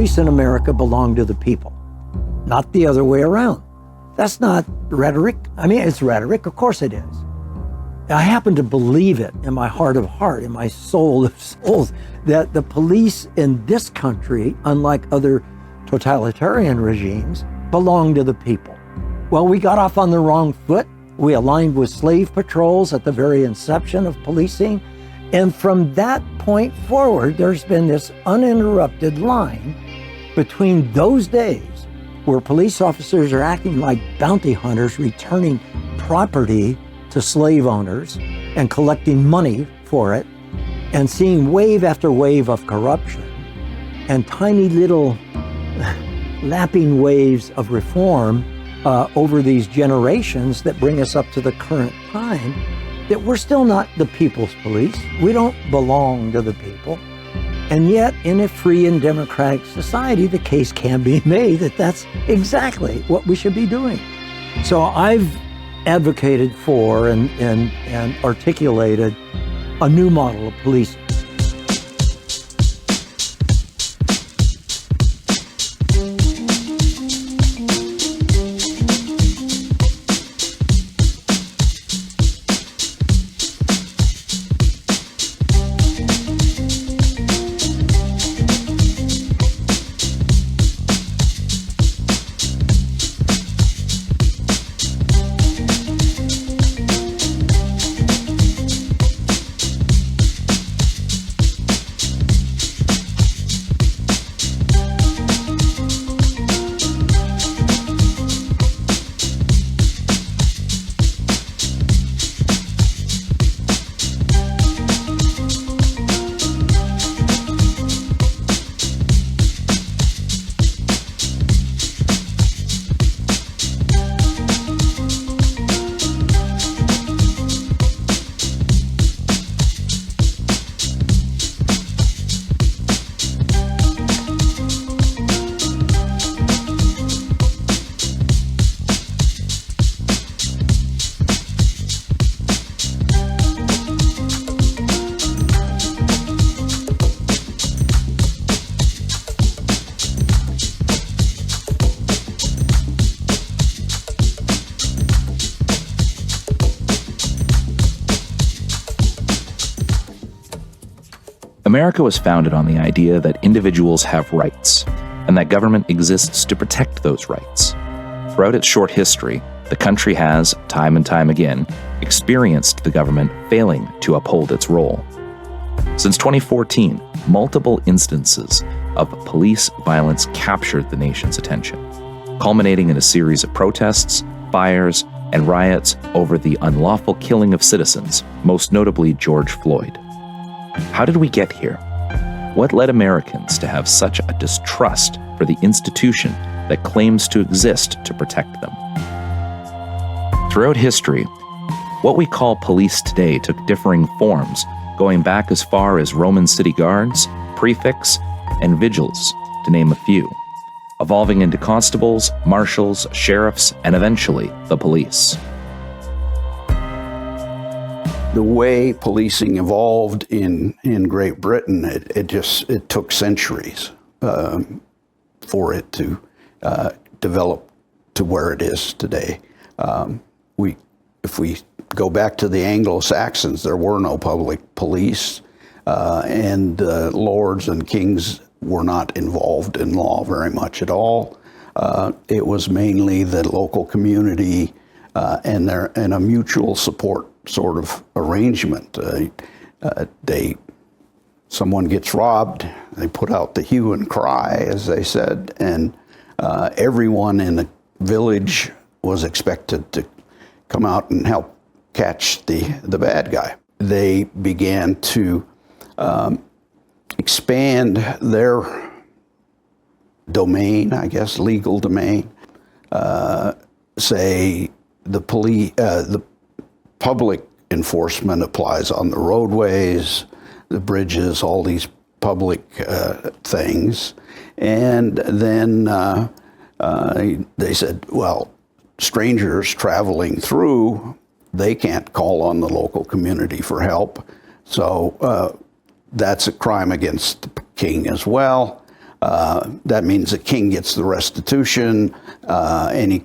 police in America belong to the people, not the other way around. That's not rhetoric. I mean, it's rhetoric, of course it is. I happen to believe it in my heart of heart, in my soul of souls, that the police in this country, unlike other totalitarian regimes, belong to the people. Well, we got off on the wrong foot. We aligned with slave patrols at the very inception of policing. And from that point forward, there's been this uninterrupted line between those days where police officers are acting like bounty hunters, returning property to slave owners and collecting money for it, and seeing wave after wave of corruption and tiny little lapping waves of reform over these generations that bring us up to the current time, that we're still not the people's police. We don't belong to the people. And yet, in a free and democratic society, the case can be made that that's exactly what we should be doing. So I've advocated for and articulated a new model of policing. America was founded on the idea that individuals have rights, and that government exists to protect those rights. Throughout its short history, the country has, time and time again, experienced the government failing to uphold its role. Since 2014, multiple instances of police violence captured the nation's attention, culminating in a series of protests, fires, and riots over the unlawful killing of citizens, most notably George Floyd. How did we get here? What led Americans to have such a distrust for the institution that claims to exist to protect them? Throughout history, what we call police today took differing forms, going back as far as Roman city guards, prefects, and vigils, to name a few, evolving into constables, marshals, sheriffs, and eventually the police. The way policing evolved in Great Britain, it took centuries for it to develop to where it is today. If we go back to the Anglo-Saxons, there were no public police, and lords and kings were not involved in law very much at all. It was mainly the local community and a mutual support sort of arrangement. Someone gets robbed, they put out the hue and cry, as they said, and everyone in the village was expected to come out and help catch the bad guy. They began to expand their domain, I guess, legal domain. Say the public enforcement applies on the roadways, the bridges, all these public things. And then they said, well, strangers traveling through, they can't call on the local community for help. So that's a crime against the king as well. That means the king gets the restitution, any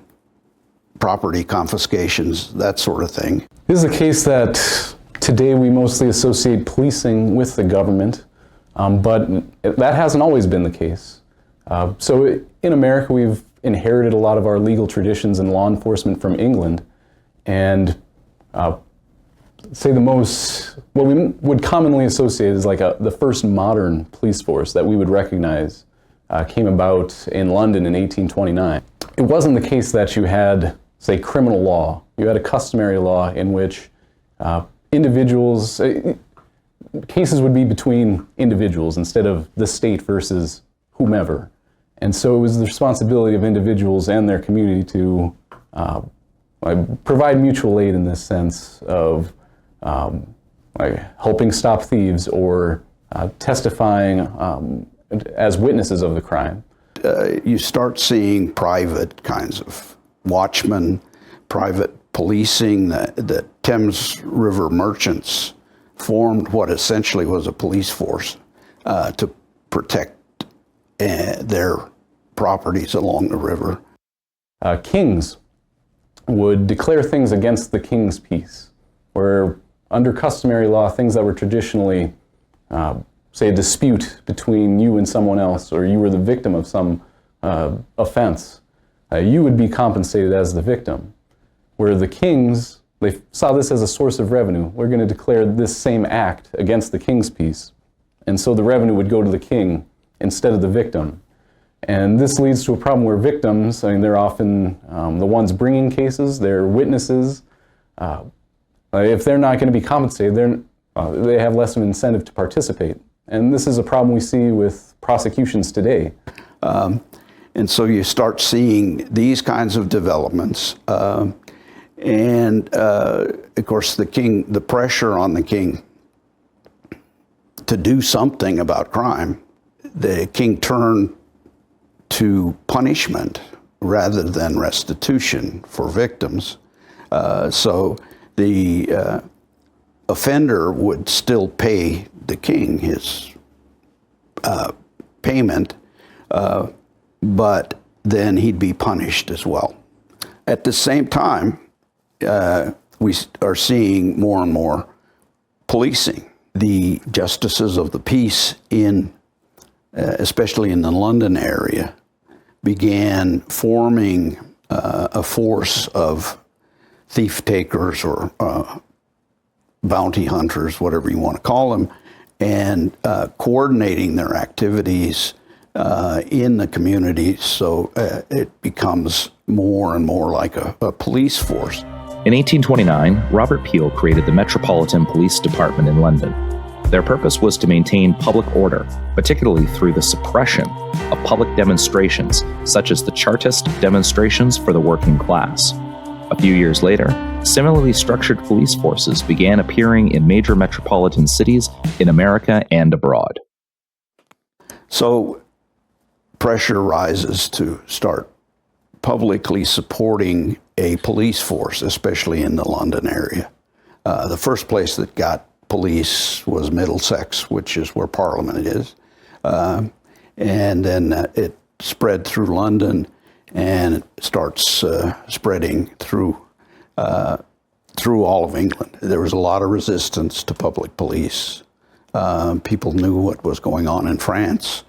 property confiscations, that sort of thing. This is a case that today we mostly associate policing with the government, but that hasn't always been the case. So in America, we've inherited a lot of our legal traditions and law enforcement from England, and say what we would commonly associate is like the first modern police force that we would recognize came about in London in 1829. It wasn't the case that you had, say, criminal law. You had a customary law in which individuals, cases would be between individuals instead of the state versus whomever. And so it was the responsibility of individuals and their community to provide mutual aid in this sense of helping stop thieves or testifying as witnesses of the crime. You start seeing private kinds of watchmen, private policing. The Thames River merchants formed what essentially was a police force to protect their properties along the river. Kings would declare things against the king's peace, where under customary law, things that were traditionally, say, a dispute between you and someone else, or you were the victim of some offense, you would be compensated as the victim. Where the kings, they saw this as a source of revenue. We're going to declare this same act against the king's peace. And so the revenue would go to the king instead of the victim. And this leads to a problem where victims, I mean, they're often the ones bringing cases, they're witnesses. If they're not going to be compensated, they have less of an incentive to participate. And this is a problem we see with prosecutions today. And so you start seeing these kinds of developments. And of course, the pressure on the king to do something about crime, the king turned to punishment rather than restitution for victims. So the offender would still pay the king his payment, but then he'd be punished as well. At the same time, we are seeing more and more policing. The justices of the peace especially in the London area, began forming a force of thief takers or bounty hunters, whatever you want to call them, and coordinating their activities in the community, so it becomes more and more like a police force. In 1829, Robert Peel created the Metropolitan Police Department in London. Their purpose was to maintain public order, particularly through the suppression of public demonstrations, such as the Chartist demonstrations for the working class. A few years later, similarly structured police forces began appearing in major metropolitan cities in America and abroad. So pressure rises to start publicly supporting a police force, especially in the London area. The first place that got police was Middlesex, which is where Parliament is. And then it spread through London, and it starts spreading through all of England. There was a lot of resistance to public police. People knew what was going on in France,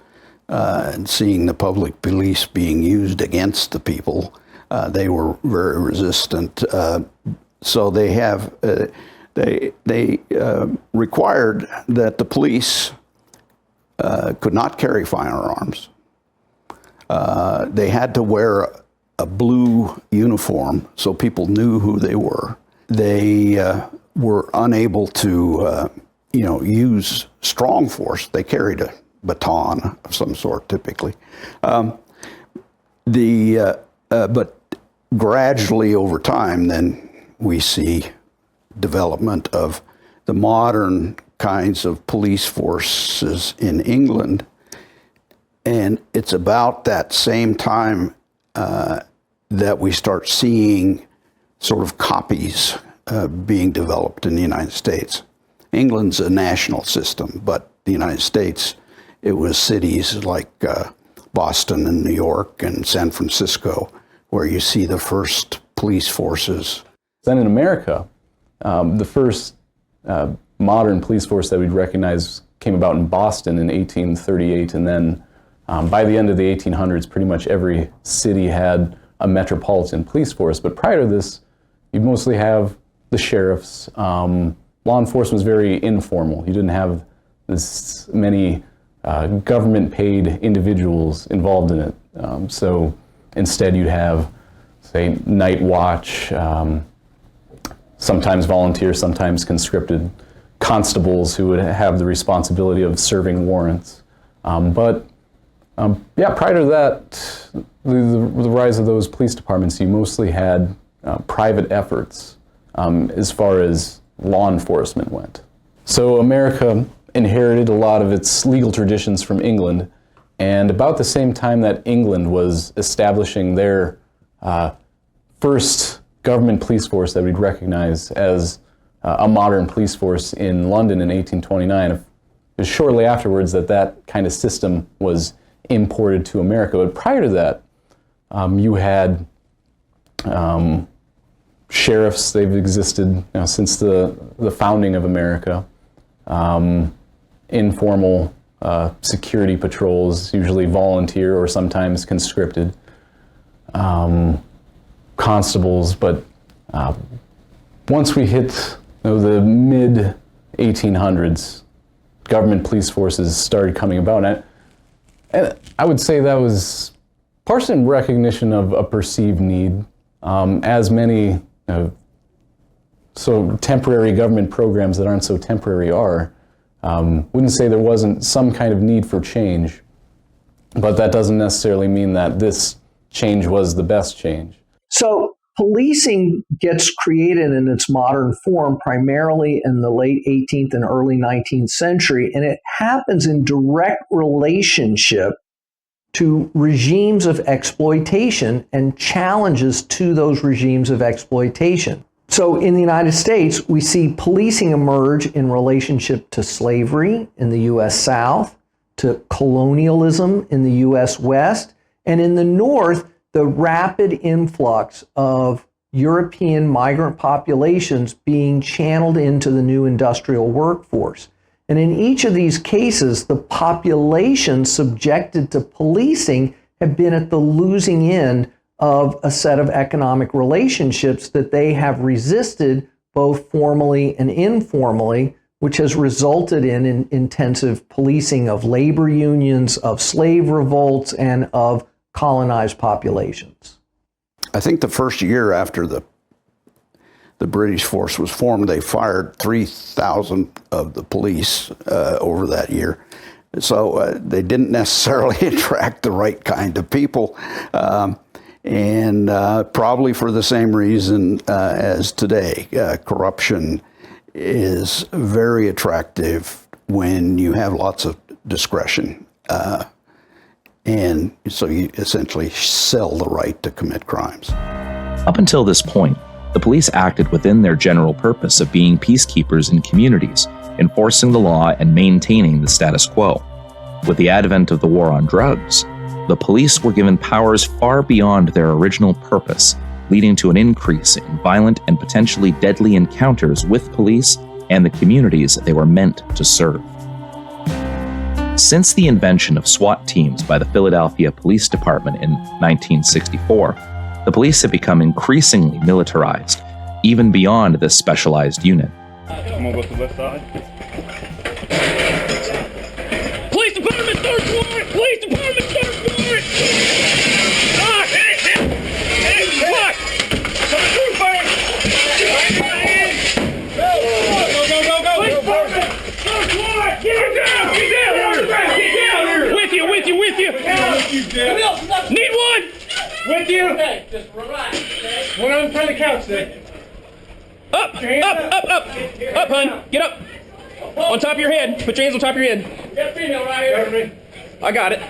and seeing the public police being used against the people, they were very resistant. So they required that the police could not carry firearms. They had to wear a blue uniform so people knew who they were. They were unable to, use strong force. They carried a baton of some sort, typically. But gradually over time, then we see development of the modern kinds of police forces in England. And it's about that same time that we start seeing sort of copies being developed in the United States. England's a national system, but the United States, it was cities like Boston and New York and San Francisco, where you see the first police forces. Then in America, the first modern police force that we'd recognize came about in Boston in 1838, and then by the end of the 1800s, pretty much every city had a metropolitan police force. But prior to this, you'd mostly have the sheriffs. Law enforcement was very informal. You didn't have this many government-paid individuals involved in it. So instead you'd have, say, night watch, sometimes volunteers, sometimes conscripted constables who would have the responsibility of serving warrants. Prior to that, the rise of those police departments, you mostly had private efforts as far as law enforcement went. So America inherited a lot of its legal traditions from England, and about the same time that England was establishing their first government police force that we'd recognize as a modern police force in London in 1829, it was shortly afterwards that kind of system was imported to America. But prior to that, you had sheriffs. They've existed since the founding of America. Informal security patrols, usually volunteer or sometimes conscripted. Constables, but once we hit the mid-1800s, government police forces started coming about. And I would say that was partially in recognition of a perceived need, as many so temporary government programs that aren't so temporary are. Wouldn't say there wasn't some kind of need for change, but that doesn't necessarily mean that this change was the best change. So policing gets created in its modern form primarily in the late 18th and early 19th century, and it happens in direct relationship to regimes of exploitation and challenges to those regimes of exploitation. So in the United States, we see policing emerge in relationship to slavery in the U.S. South, to colonialism in the U.S. West, and in the North, the rapid influx of European migrant populations being channeled into the new industrial workforce. And in each of these cases, the population subjected to policing have been at the losing end of a set of economic relationships that they have resisted both formally and informally, which has resulted in intensive policing of labor unions, of slave revolts, and of colonized populations. I think the first year after the British force was formed, they fired 3,000 of the police over that year. So they didn't necessarily attract the right kind of people, and probably for the same reason as today. Corruption is very attractive when you have lots of discretion. And so you essentially sell the right to commit crimes. Up until this point, the police acted within their general purpose of being peacekeepers in communities, enforcing the law and maintaining the status quo. With the advent of the war on drugs, the police were given powers far beyond their original purpose, leading to an increase in violent and potentially deadly encounters with police and the communities they were meant to serve. Since the invention of SWAT teams by the Philadelphia Police Department in 1964, the police have become increasingly militarized, even beyond this specialized unit. I'm gonna go to the left side. Police department, third floor! Police department, third floor! Ah, hey, what? Coming through, fire! Go! Police department, third floor! Get down! With you! Need one! With you! Okay, just relax, okay? One on the couch there. Up, hun. Get up. On top of your head. Put your hands on top of your head. Get a female right here. I got it.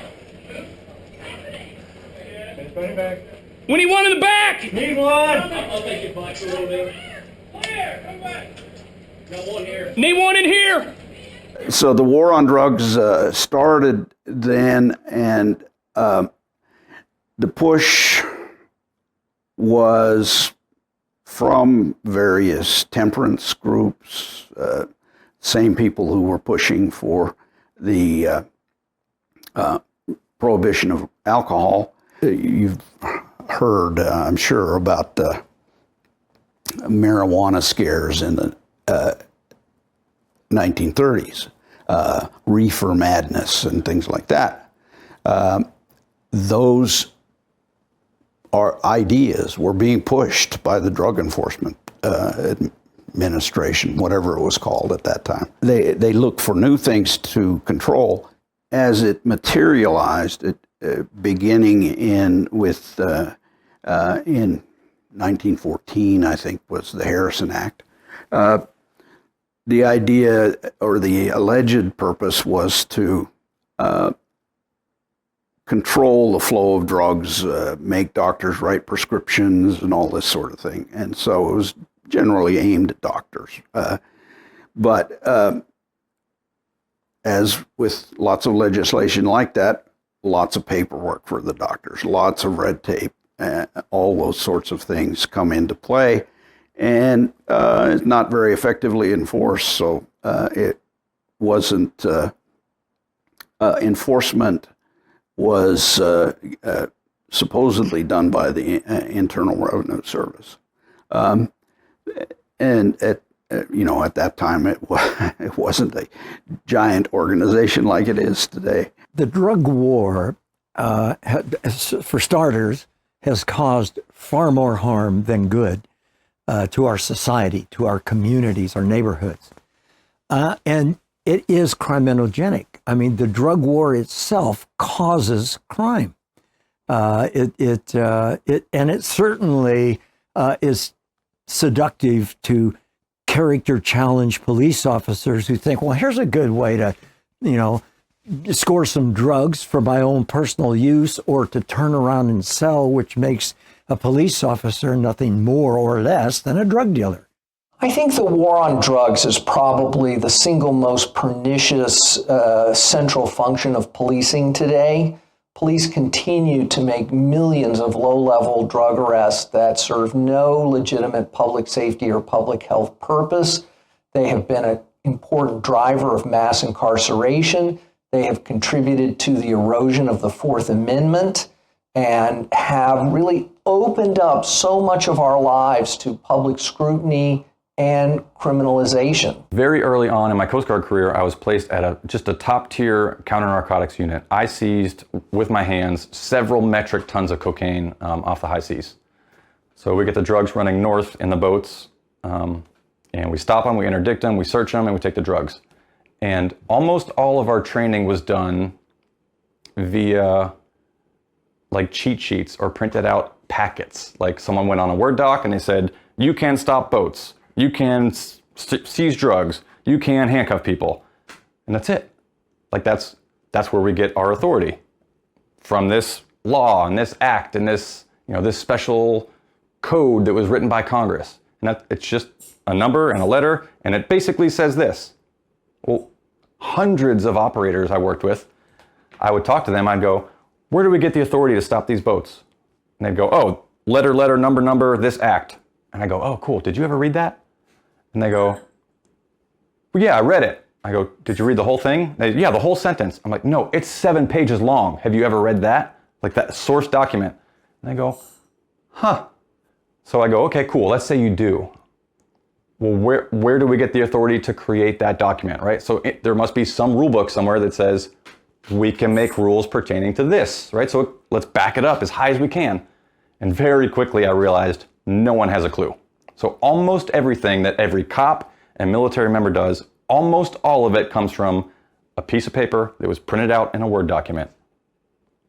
We need one in the back. Need one. I'll take your box a little bit. Here, come back. Got one here. Need one in here. So the war on drugs started then, and The push was from various temperance groups, same people who were pushing for the prohibition of alcohol. You've heard, I'm sure, about the marijuana scares in the 1930s, reefer madness and things like that. Those ideas were being pushed by the Drug Enforcement Administration, whatever it was called at that time. They looked for new things to control. As it materialized, beginning in 1914, I think, was the Harrison Act. The idea, or the alleged purpose, was to control the flow of drugs, make doctors write prescriptions, and all this sort of thing. And so it was generally aimed at doctors. But as with lots of legislation like that, lots of paperwork for the doctors, lots of red tape, all those sorts of things come into play. And it's not very effectively enforced, so it wasn't, enforcement was supposedly done by the Internal Revenue Service. And at that time, it wasn't a giant organization like it is today. The drug war, for starters, has caused far more harm than good to our society, to our communities, our neighborhoods. And it is criminogenic. I mean, the drug war itself causes crime. And it certainly is seductive to character challenge police officers who think, well, here's a good way to, score some drugs for my own personal use, or to turn around and sell, which makes a police officer nothing more or less than a drug dealer. I think the war on drugs is probably the single most pernicious central function of policing today. Police continue to make millions of low-level drug arrests that serve no legitimate public safety or public health purpose. They have been an important driver of mass incarceration. They have contributed to the erosion of the Fourth Amendment and have really opened up so much of our lives to public scrutiny and criminalization. Very early on in my Coast Guard career, I was placed at just a top-tier counter-narcotics unit. I seized, with my hands, several metric tons of cocaine off the high seas. So we get the drugs running north in the boats, and we stop them, we interdict them, we search them, and we take the drugs. And almost all of our training was done via like cheat sheets or printed out packets. Like someone went on a Word doc and they said, you can stop boats, you can seize drugs, you can handcuff people. And that's it. Like that's where we get our authority, from this law and this act and this, this special code that was written by Congress. And it's just a number and a letter, and it basically says this. Well, hundreds of operators I worked with, I would talk to them, I'd go, where do we get the authority to stop these boats? And they'd go, oh, letter, number, this act. And I go, oh, cool, did you ever read that? And they go, well, yeah, I read it. I go, did you read the whole thing? Yeah, the whole sentence. I'm like, no, it's 7 pages long. Have you ever read that? Like that source document. And they go, huh. So I go, okay, cool, let's say you do. Well, where do we get the authority to create that document, right? So there must be some rule book somewhere that says we can make rules pertaining to this, right? So let's back it up as high as we can. And very quickly I realized no one has a clue. So almost everything that every cop and military member does, almost all of it comes from a piece of paper that was printed out in a Word document.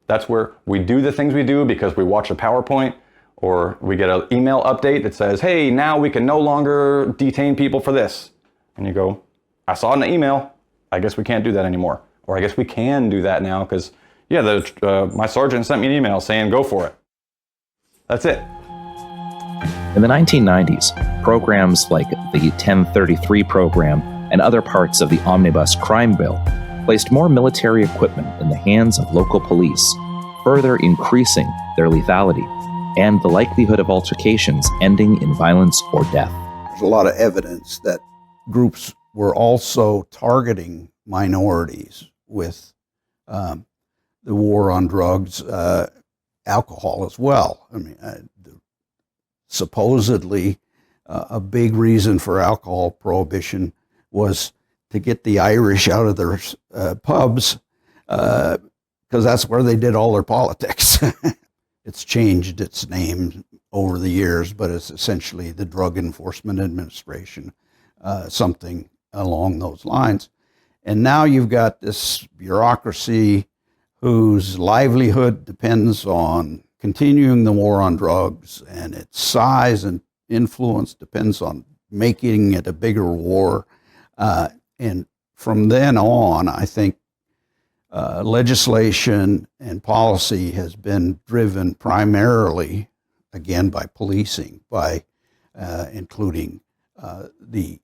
That's where we do the things we do because we watch a PowerPoint, or we get an email update that says, hey, now we can no longer detain people for this. And you go, I saw it in the email. I guess we can't do that anymore. Or I guess we can do that now because, yeah, my sergeant sent me an email saying go for it. That's it. In the 1990s, programs like the 1033 program and other parts of the Omnibus Crime Bill placed more military equipment in the hands of local police, further increasing their lethality and the likelihood of altercations ending in violence or death. There's a lot of evidence that groups were also targeting minorities with the war on drugs, alcohol as well. I mean, supposedly a big reason for alcohol prohibition was to get the Irish out of their pubs, because that's where they did all their politics. It's changed its name over the years, but it's essentially the Drug Enforcement Administration, something along those lines. And now you've got this bureaucracy whose livelihood depends on continuing the war on drugs, and its size and influence depends on making it a bigger war. And from then on, I think legislation and policy has been driven primarily, again, by policing, by including the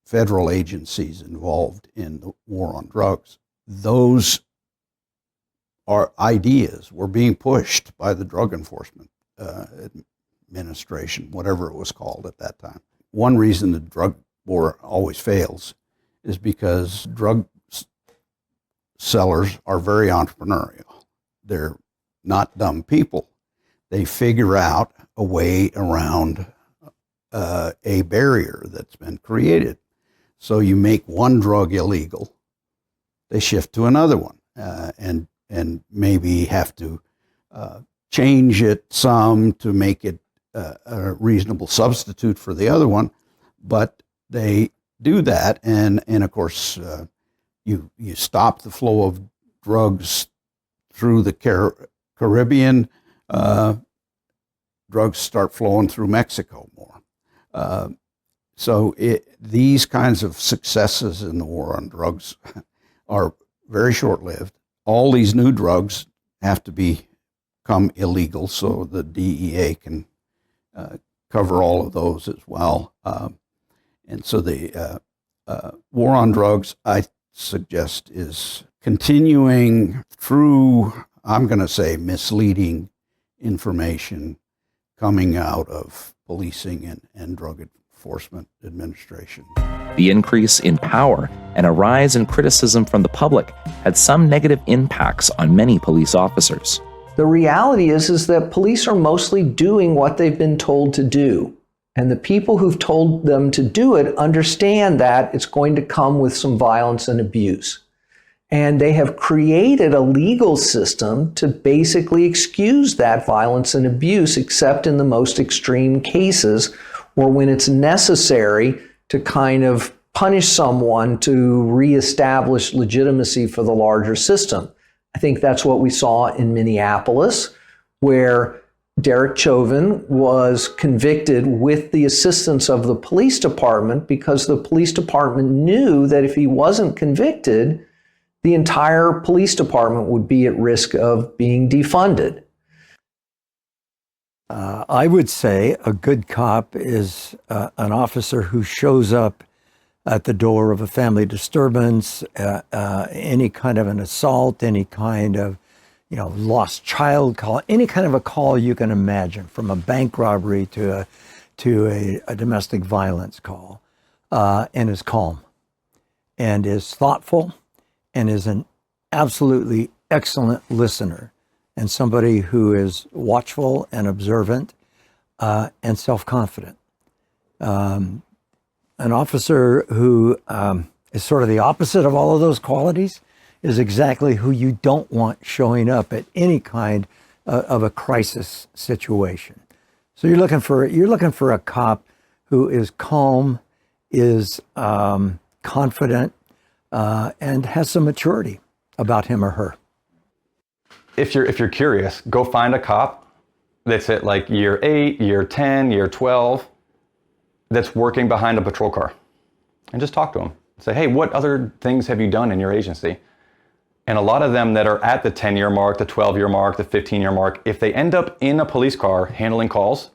federal agencies involved in the war on drugs. Those are ideas were being pushed by the Drug Enforcement Administration, whatever it was called at that time. One reason the drug war always fails is because drug sellers are very entrepreneurial. They're not dumb people. They figure out a way around a barrier that's been created. So you make one drug illegal, they shift to another one, and maybe have to change it some to make it a reasonable substitute for the other one, but they do that, and of course you stop the flow of drugs through the Caribbean. Drugs start flowing through Mexico more. So these kinds of successes in the war on drugs are very short-lived. All these new drugs have to become illegal so the DEA can cover all of those as well. And so the war on drugs, I suggest, is continuing through, I'm going to say, misleading information coming out of policing and Drug Enforcement Administration. The increase in power and a rise in criticism from the public had some negative impacts on many police officers. The reality is that police are mostly doing what they've been told to do. And the people who've told them to do it understand that it's going to come with some violence and abuse. And they have created a legal system to basically excuse that violence and abuse, except in the most extreme cases, or when it's necessary to kind of punish someone to reestablish legitimacy for the larger system. I think that's what we saw in Minneapolis, where Derek Chauvin was convicted with the assistance of the police department because the police department knew that if he wasn't convicted, the entire police department would be at risk of being defunded. I would say a good cop is an officer who shows up at the door of a family disturbance, any kind of an assault, any kind of lost child call, any kind of a call you can imagine, from a bank robbery to a domestic violence call, and is calm and is thoughtful and is an absolutely excellent listener and somebody who is watchful and observant and self-confident. An officer who is sort of the opposite of all of those qualities is exactly who you don't want showing up at any kind of a crisis situation. So you're looking for a cop who is calm, is confident, and has some maturity about him or her. If you're curious, go find a cop that's at like year 8, year 10, year 12, that's working behind a patrol car, and just talk to them. Say, hey, what other things have you done in your agency? And a lot of them that are at the 10-year mark, the 12-year mark, the 15-year mark, if they end up in a police car handling calls,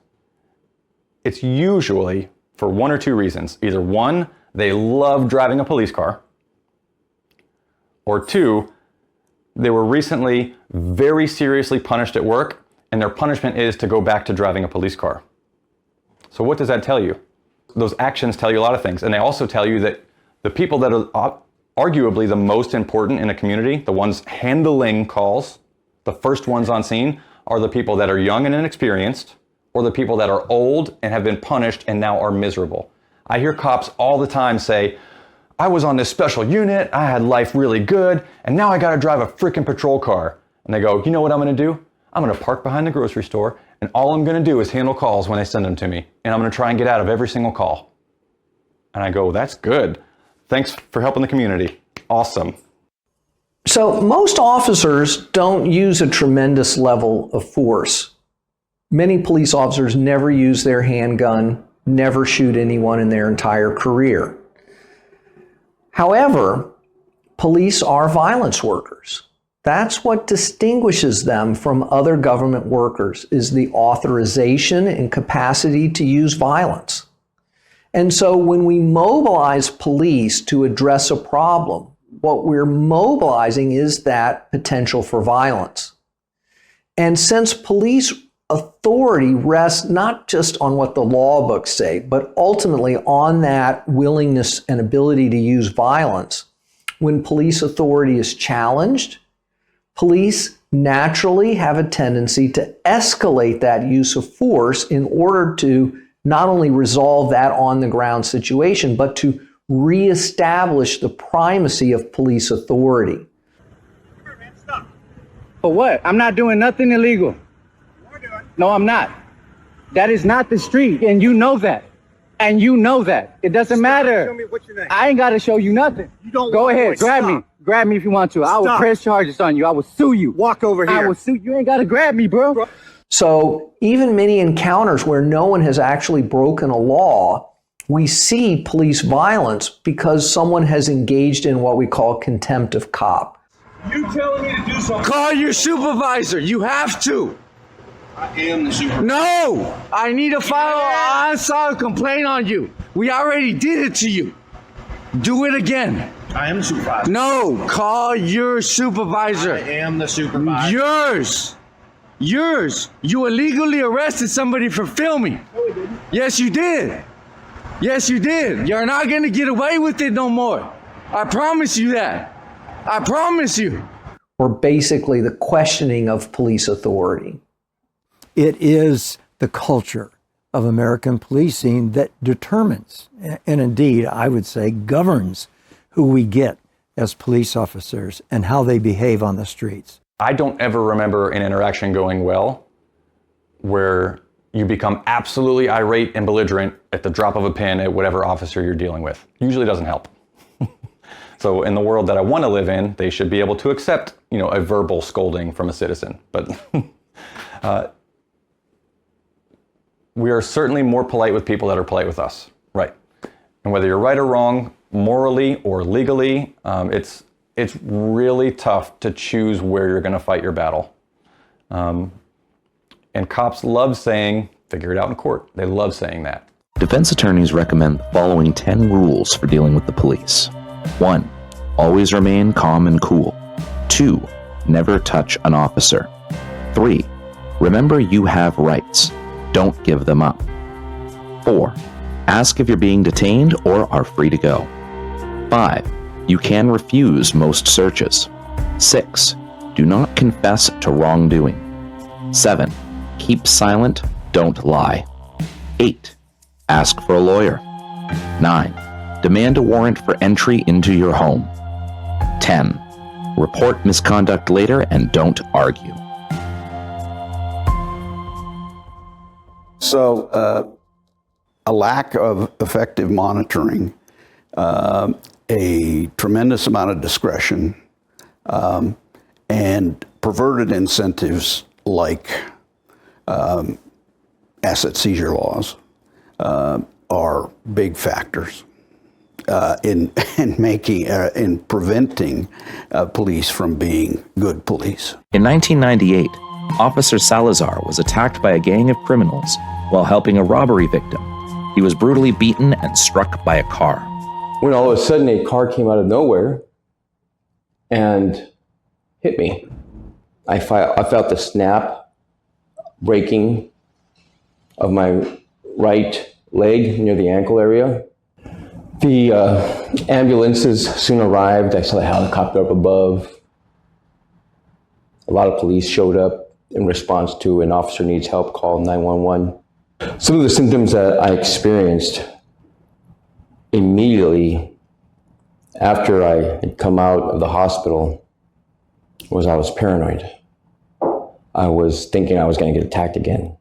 it's usually for one or two reasons. Either one, they love driving a police car, or two, They were recently very seriously punished at work, and their punishment is to go back to driving a police car. So what does that tell you? Those actions tell you a lot of things. And they also tell you that the people that are arguably the most important in a community, the ones handling calls, the first ones on scene, are the people that are young and inexperienced, or the people that are old and have been punished and now are miserable. I hear cops all the time say, I was on this special unit, I had life really good, and now I gotta drive a freaking patrol car. And they go, you know what I'm gonna do? I'm gonna park behind the grocery store, and all I'm gonna do is handle calls when they send them to me. And I'm gonna try and get out of every single call. And I go, that's good. Thanks for helping the community. Awesome. So most officers don't use a tremendous level of force. Many police officers never use their handgun, never shoot anyone in their entire career. However, police are violence workers. That's what distinguishes them from other government workers, is the authorization and capacity to use violence. And so when we mobilize police to address a problem, what we're mobilizing is that potential for violence. And since police authority rests not just on what the law books say, but ultimately on that willingness and ability to use violence, when police authority is challenged, police naturally have a tendency to escalate that use of force in order to not only resolve that on-the-ground situation, but to reestablish the primacy of police authority. For what? I'm not doing nothing illegal. No, I'm not. That is not the street, and you know that. And you know that. It doesn't matter. Show me what's your name. I ain't got to show you nothing. You don't Go want ahead, to. grab Stop. me. Grab me if you want to. I will Stop. press charges on you. I will sue you. Walk over here. I will sue you. You ain't got to grab me, bro. So even many encounters where no one has actually broken a law, we see police violence because someone has engaged in what we call contempt of cop. You telling me to do something? Call your supervisor. You have to. I am the supervisor. No, I need to file an unsolved complaint on you. We already did it to you. Do it again. I am the supervisor. No, call your supervisor. I am the supervisor. Yours. You illegally arrested somebody for filming. No, we didn't. Yes, you did. Yes, you did. You're not going to get away with it no more. I promise you that. I promise you. Or basically the questioning of police authority. It is the culture of American policing that determines, and indeed, I would say, governs who we get as police officers and how they behave on the streets. I don't ever remember an interaction going well where you become absolutely irate and belligerent at the drop of a pen at whatever officer you're dealing with. Usually doesn't help. So in the world that I want to live in, they should be able to accept, a verbal scolding from a citizen. But we are certainly more polite with people that are polite with us, right? And whether you're right or wrong, morally or legally, it's really tough to choose where you're going to fight your battle. And cops love saying, figure it out in court. They love saying that. Defense attorneys recommend the following 10 rules for dealing with the police. 1. Always remain calm and cool. 2. Never touch an officer. 3. Remember you have rights. Don't give them up. 4. Ask if you're being detained or are free to go. 5. You can refuse most searches. 6. Do not confess to wrongdoing. 7. Keep silent, don't lie. 8. Ask for a lawyer. 9. Demand a warrant for entry into your home. 10. Report misconduct later and don't argue. So a lack of effective monitoring, a tremendous amount of discretion, and perverted incentives like asset seizure laws are big factors in preventing police from being good police. In 1998, Officer Salazar was attacked by a gang of criminals while helping a robbery victim. He was brutally beaten and struck by a car. When all of a sudden a car came out of nowhere and hit me. I felt the snap breaking of my right leg near the ankle area. The ambulances soon arrived. I saw the helicopter up above. A lot of police showed up in response to an officer needs help call 911. Some of the symptoms that I experienced immediately after I had come out of the hospital was I was paranoid. I was thinking I was going to get attacked again.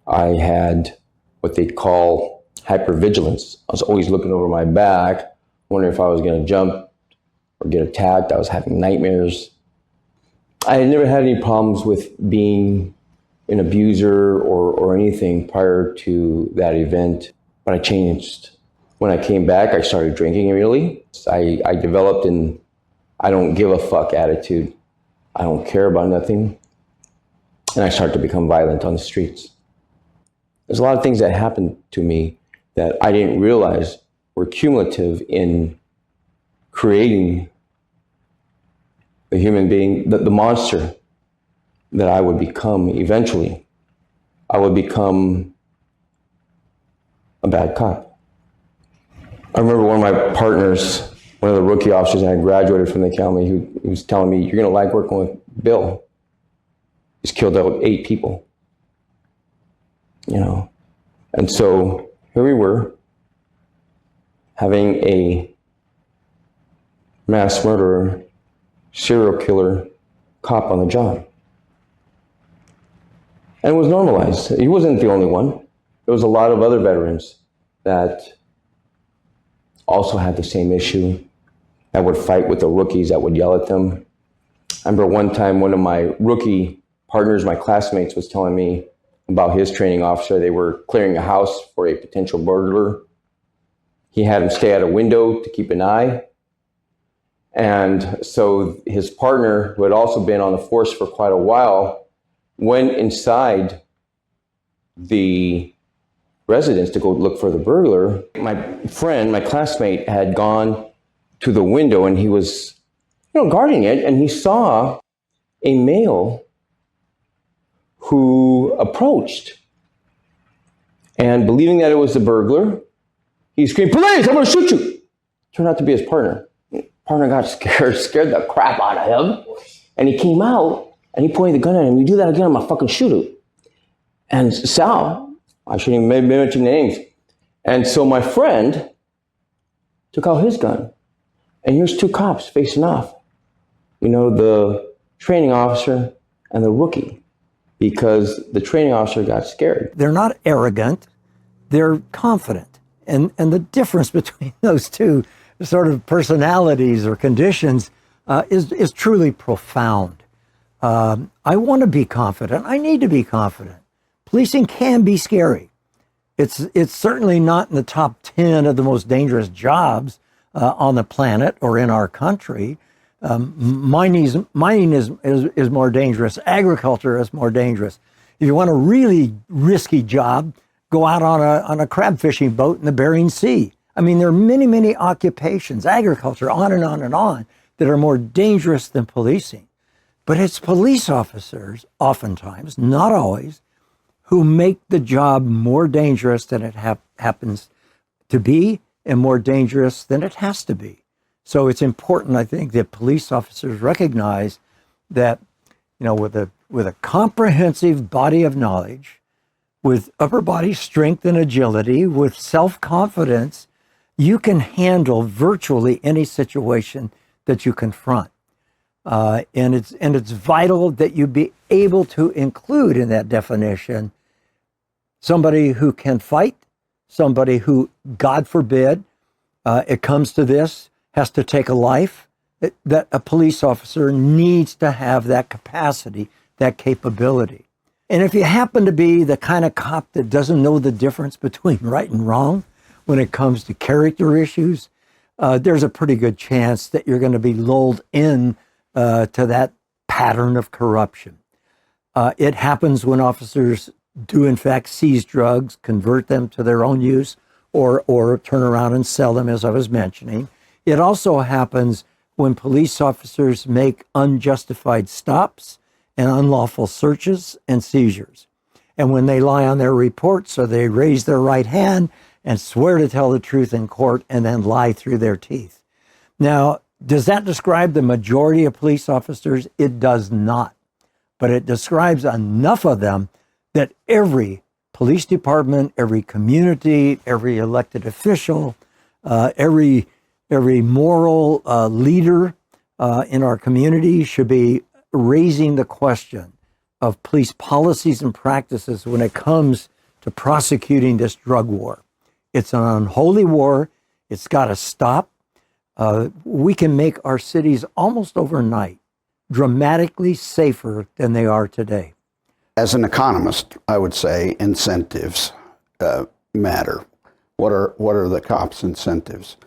I had what they call hypervigilance. I was always looking over my back, wondering if I was going to jump or get attacked. I was having nightmares. I had never had any problems with being an abuser or anything prior to that event, but I changed. When I came back, I started drinking immediately. I developed an I don't give a fuck attitude. I don't care about nothing. And I started to become violent on the streets. There's a lot of things that happened to me that I didn't realize were cumulative in creating the human being, the monster that I would become eventually. I would become a bad cop. I remember one of my partners, one of the rookie officers that I graduated from the academy, he was telling me, "You're gonna like working with Bill. He's killed out 8 people." You know? And so here we were, having a mass murderer, serial killer cop on the job. And it was normalized. He wasn't the only one. There was a lot of other veterans that also had the same issue, that would fight with the rookies, that would yell at them. I remember one time one of my rookie partners, my classmates, was telling me about his training officer. They were clearing a house for a potential burglar. He had him stay at a window to keep an eye. And so his partner, who had also been on the force for quite a while, went inside the residence to go look for the burglar. My friend, my classmate, had gone to the window and he was, guarding it, and he saw a male who approached. And believing that it was the burglar, he screamed, "Police, I'm gonna shoot you!" Turned out to be his partner. Partner got scared the crap out of him. And he came out and he pointed the gun at him. "You do that again, I'm gonna fucking shoot you." And Sal, I shouldn't even mention names. And so my friend took out his gun. And here's 2 cops facing off. The training officer and the rookie. Because the training officer got scared. They're not arrogant, they're confident. And the difference between those two sort of personalities or conditions is truly profound. I want to be confident. I need to be confident. Policing can be scary. It's certainly not in the top 10 of the most dangerous jobs on the planet or in our country. Mining is more dangerous. Agriculture is more dangerous. If you want a really risky job, go out on a crab fishing boat in the Bering Sea. I mean, there are many, many occupations, agriculture, on and on and on, that are more dangerous than policing. But it's police officers, oftentimes, not always, who make the job more dangerous than it happens to be and more dangerous than it has to be. So it's important, I think, that police officers recognize that, with a comprehensive body of knowledge, with upper body strength and agility, with self-confidence, you can handle virtually any situation that you confront. And it's vital that you be able to include in that definition somebody who can fight, somebody who, God forbid, it comes to this, has to take a life, that a police officer needs to have that capacity, that capability. And if you happen to be the kind of cop that doesn't know the difference between right and wrong when it comes to character issues, there's a pretty good chance that you're going to be lulled in to that pattern of corruption. It happens when officers do in fact seize drugs, convert them to their own use, or turn around and sell them, as I was mentioning. It also happens when police officers make unjustified stops and unlawful searches and seizures. And when they lie on their reports or they raise their right hand and swear to tell the truth in court and then lie through their teeth. Now, does that describe the majority of police officers? It does not. But it describes enough of them that every police department, every community, every elected official, every moral leader in our community should be raising the question of police policies and practices when it comes to prosecuting this drug war. It's an unholy war. It's got to stop. We can make our cities almost overnight dramatically safer than they are today. As an economist, I would say incentives matter. What are the cops' incentives?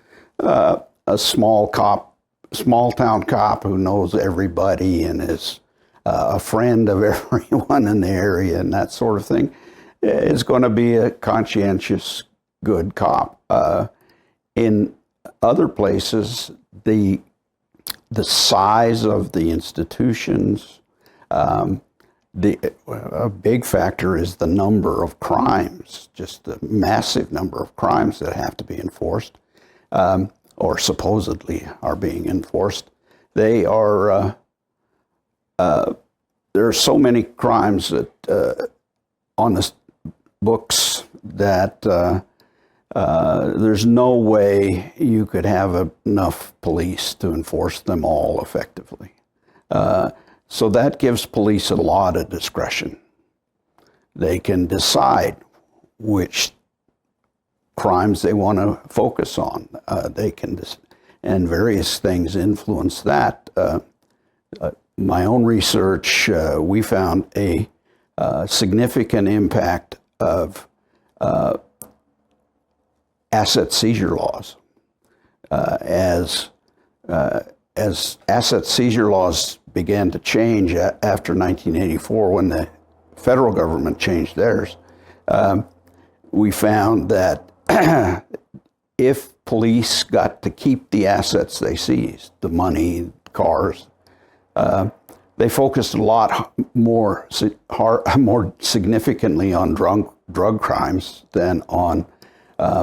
A small town cop who knows everybody and is a friend of everyone in the area and that sort of thing is going to be a conscientious, good cop. In other places, the size of the institutions, a big factor is the number of crimes, just the massive number of crimes that have to be enforced, or supposedly are being enforced. They are, there are so many crimes that on the books that there's no way you could have enough police to enforce them all effectively. So that gives police a lot of discretion. They can decide which crimes they want to focus on. And various things influence that. My own research, we found a significant impact of asset seizure laws. As asset seizure laws began to change after 1984, when the federal government changed theirs, we found that if police got to keep the assets they seized, the money, cars, they focused a lot more significantly on drug crimes than on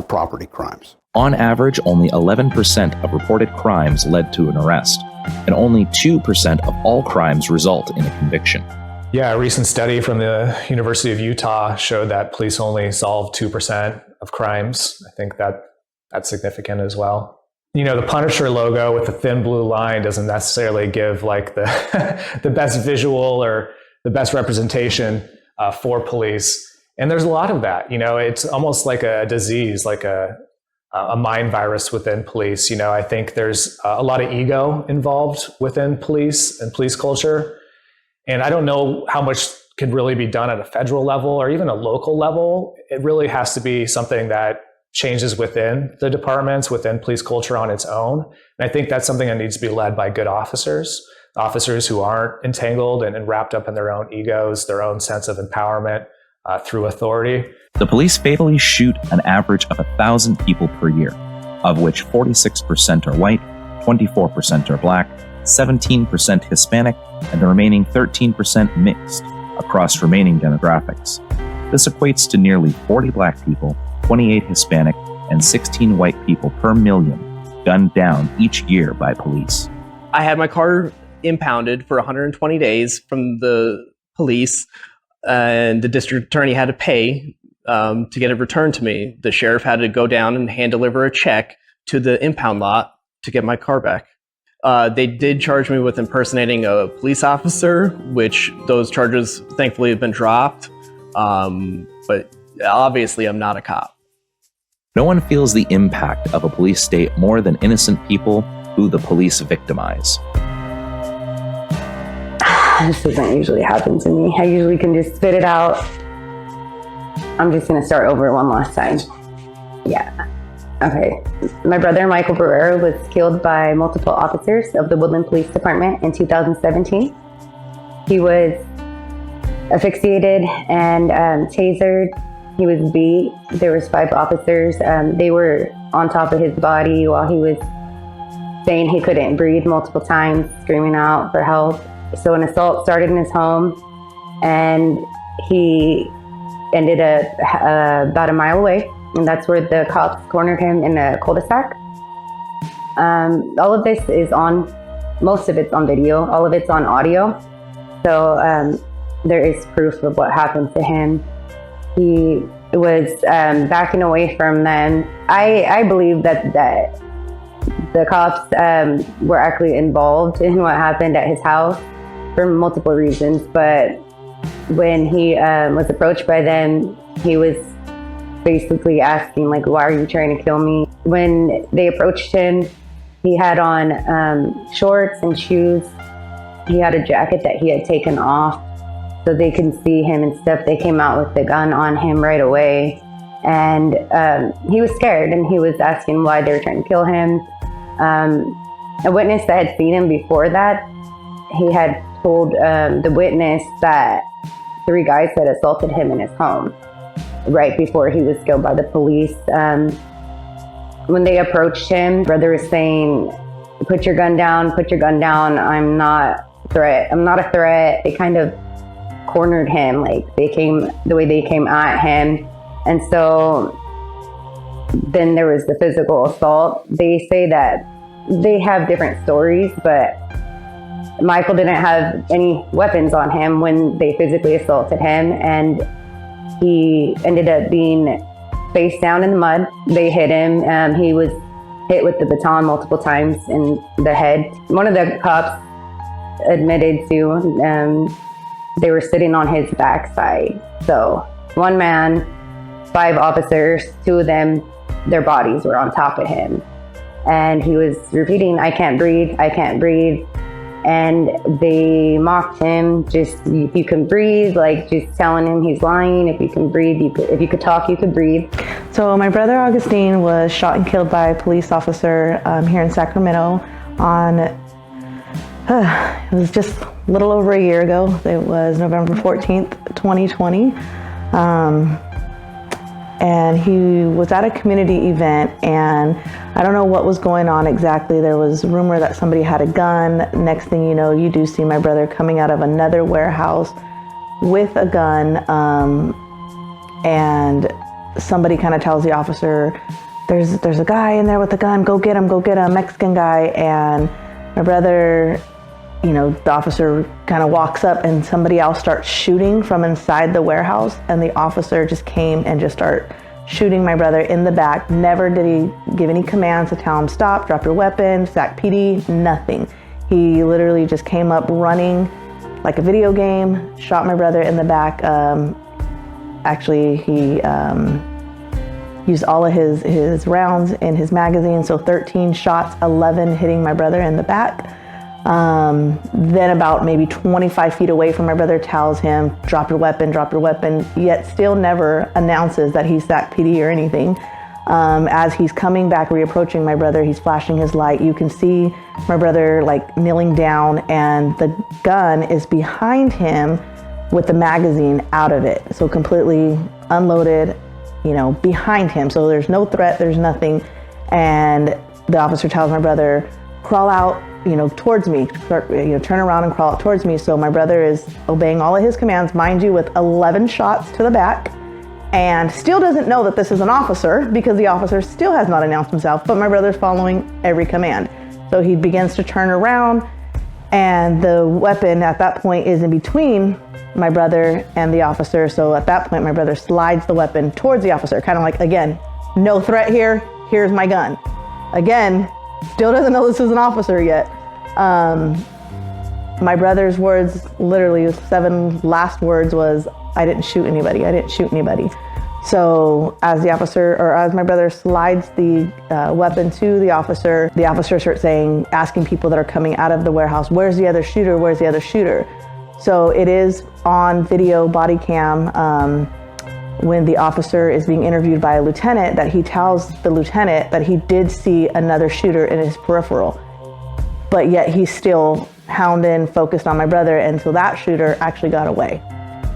property crimes. On average, only 11% of reported crimes led to an arrest, and only 2% of all crimes result in a conviction. Yeah, a recent study from the University of Utah showed that police only solve 2% of crimes. I think that's significant as well. You know, the Punisher logo with the thin blue line doesn't necessarily give like the best visual or the best representation for police. And there's a lot of that. You know, it's almost like a disease, like a mind virus within police. You know, I think there's a lot of ego involved within police and police culture. And I don't know how much could really be done at a federal level or even a local level. It really has to be something that changes within the departments, within police culture on its own. And I think that's something that needs to be led by good officers who aren't entangled and wrapped up in their own egos, their own sense of empowerment through authority. The police fatally shoot an average of 1,000 people per year, of which 46% are white, 24% are black, 17% Hispanic, and the remaining 13% mixed across remaining demographics. This equates to nearly 40 black people, 28 Hispanic, and 16 white people per million gunned down each year by police. I had my car impounded for 120 days from the police, and the district attorney had to pay to get it returned to me. The sheriff had to go down and hand deliver a check to the impound lot to get my car back. They did charge me with impersonating a police officer, which those charges thankfully have been dropped. But obviously I'm not a cop. No one feels the impact of a police state more than innocent people who the police victimize. This doesn't usually happen to me. I usually can just spit it out. I'm just gonna start over one last time. Yeah. Okay. My brother, Michael Barrera, was killed by multiple officers of the Woodland Police Department in 2017. He was asphyxiated and tasered. He was beat. There was 5 officers. They were on top of his body while he was saying he couldn't breathe multiple times, screaming out for help. So an assault started in his home, and he ended up about a mile away, and that's where the cops cornered him in a cul-de-sac. All of this is most of it's on video, all of it's on audio. So there is proof of what happened to him. He was backing away from them. I believe that the cops were actually involved in what happened at his house for multiple reasons, but when he was approached by them, he was basically asking, like, why are you trying to kill me? When they approached him, he had on shorts and shoes. He had a jacket that he had taken off so they can see him and stuff. They came out with the gun on him right away. And he was scared, and he was asking why they were trying to kill him. A witness that had seen him before that, he had told the witness that 3 guys had assaulted him in his home right before he was killed by the police. When they approached him, brother was saying, put your gun down, I'm not a threat. They kind of cornered him, like the way they came at him. And so then there was the physical assault. They say that they have different stories, but Michael didn't have any weapons on him when they physically assaulted him, and he ended up being face down in the mud. They hit him. He was hit with the baton multiple times in the head. One of the cops admitted to they were sitting on his backside. So 1 man, 5 officers, 2 of them, their bodies were on top of him. And he was repeating, I can't breathe. And they mocked him, just, if you can breathe, like just telling him he's lying. If you can breathe, if you could talk, you could breathe. So my brother Augustine was shot and killed by a police officer here in Sacramento on, it was just a little over a year ago. It was November 14th, 2020. And he was at a community event, and I don't know what was going on exactly. There was rumor that somebody had a gun. Next thing you know, you do see my brother coming out of another warehouse with a gun, and somebody kind of tells the officer, there's a guy in there with a gun, go get him, Mexican guy. And my brother, the officer kind of walks up, and somebody else starts shooting from inside the warehouse, and the officer just came and just started shooting my brother in the back. Never did he give any commands to tell him, stop, drop your weapon, Sac PD, nothing. He literally just came up running like a video game, shot my brother in the back. Actually, he used all of his rounds in his magazine, so 13 shots, 11 hitting my brother in the back. Then about maybe 25 feet away from my brother tells him, drop your weapon, yet still never announces that he's Sac PD or anything. As he's coming back, reapproaching my brother, he's flashing his light. You can see my brother like kneeling down, and the gun is behind him with the magazine out of it. So completely unloaded, behind him. So there's no threat, there's nothing. And the officer tells my brother, crawl out, towards me, turn around and crawl out towards me. So my brother is obeying all of his commands, mind you, with 11 shots to the back, and still doesn't know that this is an officer because the officer still has not announced himself, but my brother's following every command. So he begins to turn around, and the weapon at that point is in between my brother and the officer. So at that point, my brother slides the weapon towards the officer, kind of like, again, no threat here, here's my gun. Again, still doesn't know this is an officer yet. My brother's words, literally 7 last words was, I didn't shoot anybody. So as my brother slides the weapon to the officer starts saying, asking people that are coming out of the warehouse, where's the other shooter? So it is on video body cam, when the officer is being interviewed by a lieutenant, that he tells the lieutenant that he did see another shooter in his peripheral, but yet he's still hounding, focused on my brother until that shooter actually got away.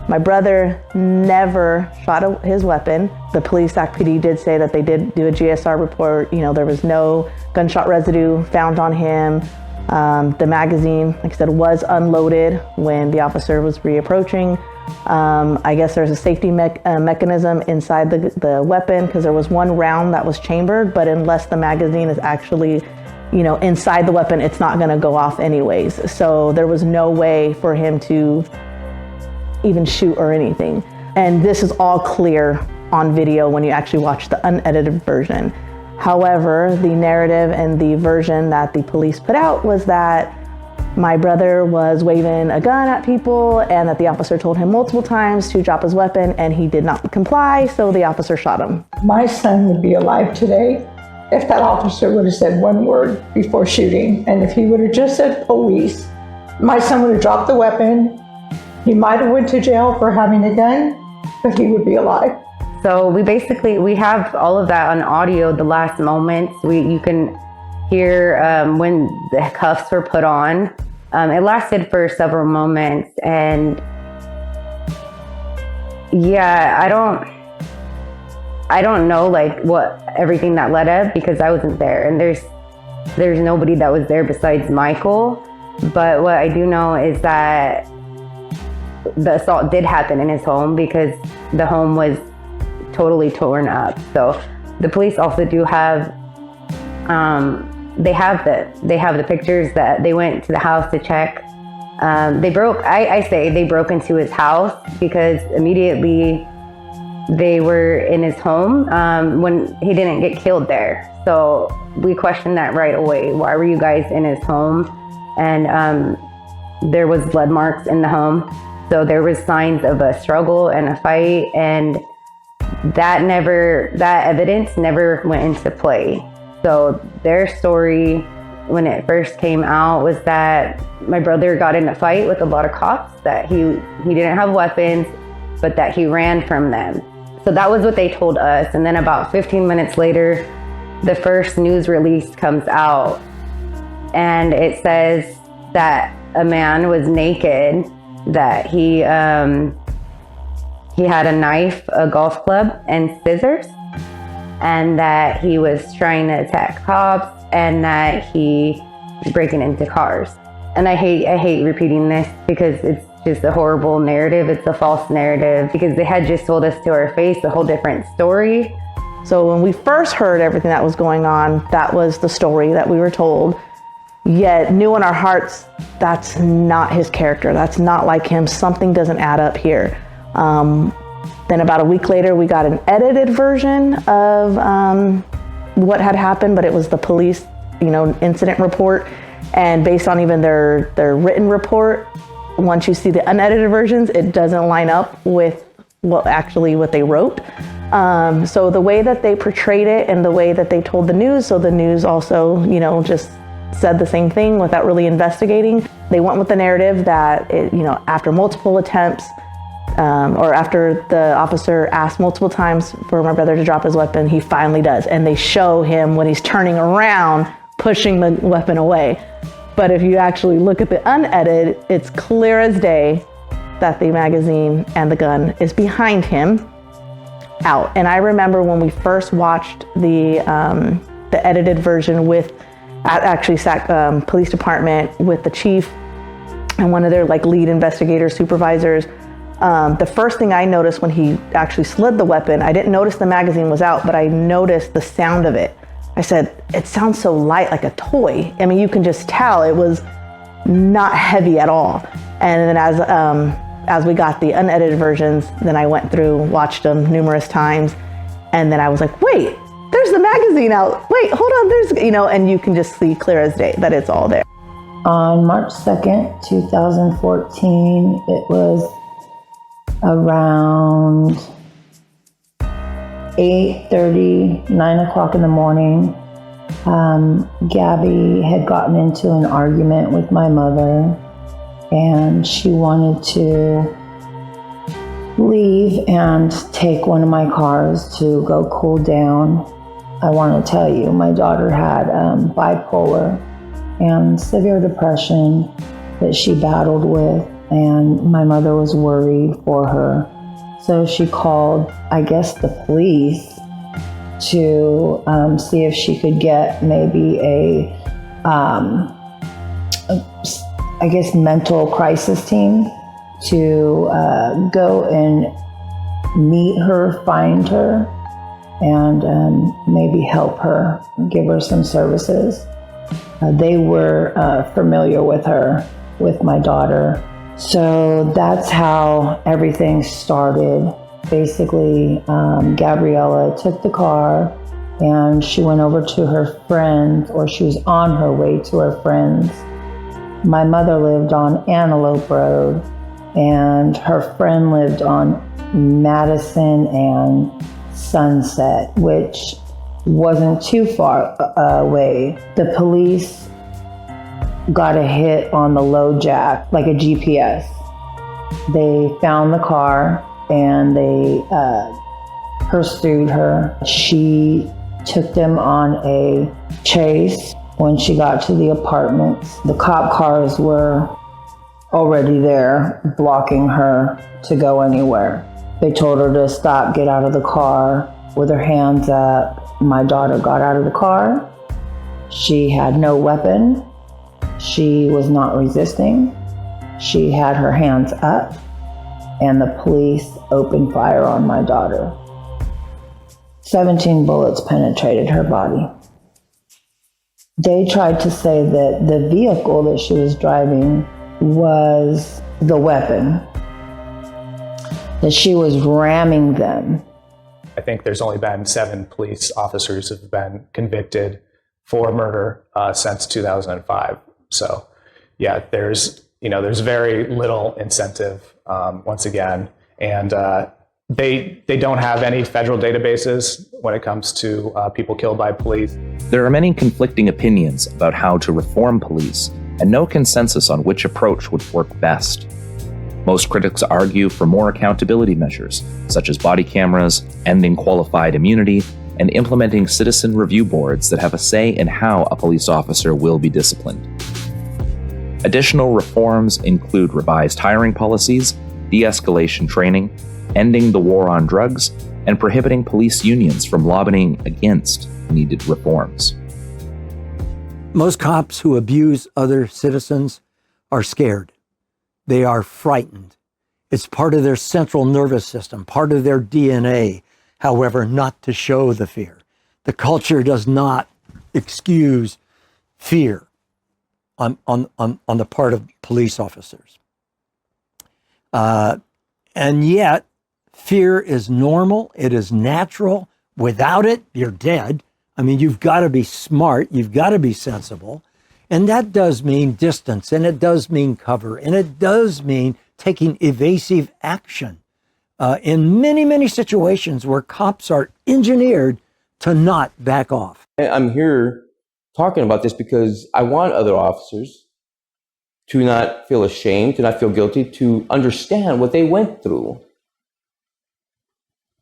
My brother never shot his weapon. The police, Sac PD, did say that they did do a GSR report. You know, there was no gunshot residue found on him. The magazine, like I said, was unloaded when the officer was reapproaching. I guess there's a safety mechanism inside the weapon, because there was one round that was chambered, but unless the magazine is actually, you know, inside the weapon, it's not going to go off anyways. So there was no way for him to even shoot or anything. And this is all clear on video when you actually watch the unedited version. However, the narrative and the version that the police put out was that my brother was waving a gun at people and that the officer told him multiple times to drop his weapon and he did not comply, so the officer shot him. My son would be alive today if that officer would have said one word before shooting, and if he would have just said police, my son would have dropped the weapon. He might have went to jail for having a gun, but he would be alive. So we have all of that on audio, the last moments. You can hear when the cuffs were put on. It lasted for several moments, and yeah, I don't know like what everything that led up, because I wasn't there, and there's nobody that was there besides Michael. But what I do know is that the assault did happen in his home, because the home was totally torn up. So the police also do have they have the pictures that they went to the house to check. I say they broke into his house, because immediately they were in his home when he didn't get killed there. So we questioned that right away. Why were you guys in his home? And there was blood marks in the home. So there was signs of a struggle and a fight, and that evidence never went into play. So their story, when it first came out, was that my brother got in a fight with a lot of cops, that he didn't have weapons, but that he ran from them. So that was what they told us. And then about 15 minutes later, the first news release comes out, and it says that a man was naked, that he had a knife, a golf club, and scissors, and that he was trying to attack cops, and that he was breaking into cars. And I hate repeating this, because it's just a horrible narrative. It's a false narrative, because they had just told us to our face a whole different story. So when we first heard everything that was going on, that was the story that we were told. Yet knew in our hearts, that's not his character. That's not like him. Something doesn't add up here. Then about a week later, we got an edited version of what had happened, but it was the police, incident report. And based on even their written report, once you see the unedited versions, it doesn't line up with what they wrote. So the way that they portrayed it and the way that they told the news, so the news also, just said the same thing without really investigating. They went with the narrative that, after multiple attempts, or after the officer asked multiple times for my brother to drop his weapon, he finally does. And they show him when he's turning around, pushing the weapon away. But if you actually look at the unedited, it's clear as day that the magazine and the gun is behind him, out. And I remember when we first watched the edited version at Sac Police Department with the chief and one of their lead investigator supervisors. The first thing I noticed when he actually slid the weapon, I didn't notice the magazine was out, but I noticed the sound of it. I said, it sounds so light, like a toy. I mean, you can just tell it was not heavy at all. And then as we got the unedited versions, then I went through, watched them numerous times, and then I was like, wait, there's the magazine out. Wait, hold on, and you can just see clear as day that it's all there. On March 2nd, 2014, it was around 8:30, 9 o'clock in the morning. Gabby had gotten into an argument with my mother, and she wanted to leave and take one of my cars to go cool down. I want to tell you, my daughter had bipolar and severe depression that she battled with. and my mother was worried for her. So she called, I guess, the police to see if she could get maybe a mental crisis team to go and meet her, find her, and maybe help her, give her some services. They were familiar with her, with my daughter. So that's how everything started. Basically, Gabriella took the car and she went over to her friends, or she was on her way to her friends. My mother lived on Antelope Road, and her friend lived on Madison and Sunset, which wasn't too far away. The police got a hit on the low jack, like a GPS. They found the car and they pursued her. She took them on a chase. When she got to the apartments, the cop cars were already there, blocking her to go anywhere. They told her to stop, get out of the car with her hands up. My daughter got out of the car. She had no weapon. She was not resisting. She had her hands up, and the police opened fire on my daughter. 17 bullets penetrated her body. They tried to say that the vehicle that she was driving was the weapon, that she was ramming them. I think there's only been 7 police officers who have been convicted for murder since 2005. So, yeah, there's very little incentive once again, and they don't have any federal databases when it comes to people killed by police. There are many conflicting opinions about how to reform police, and no consensus on which approach would work best. Most critics argue for more accountability measures, such as body cameras, ending qualified immunity, and implementing citizen review boards that have a say in how a police officer will be disciplined. Additional reforms include revised hiring policies, de-escalation training, ending the war on drugs, and prohibiting police unions from lobbying against needed reforms. Most cops who abuse other citizens are scared. They are frightened. It's part of their central nervous system, part of their DNA, however, not to show the fear. The culture does not excuse fear on the part of police officers. And yet, fear is normal, it is natural. Without it, you're dead. I mean, you've got to be smart, you've got to be sensible. And that does mean distance, and it does mean cover, and it does mean taking evasive action in many, many situations where cops are engineered to not back off. I'm here talking about this because I want other officers to not feel ashamed, to not feel guilty, to understand what they went through,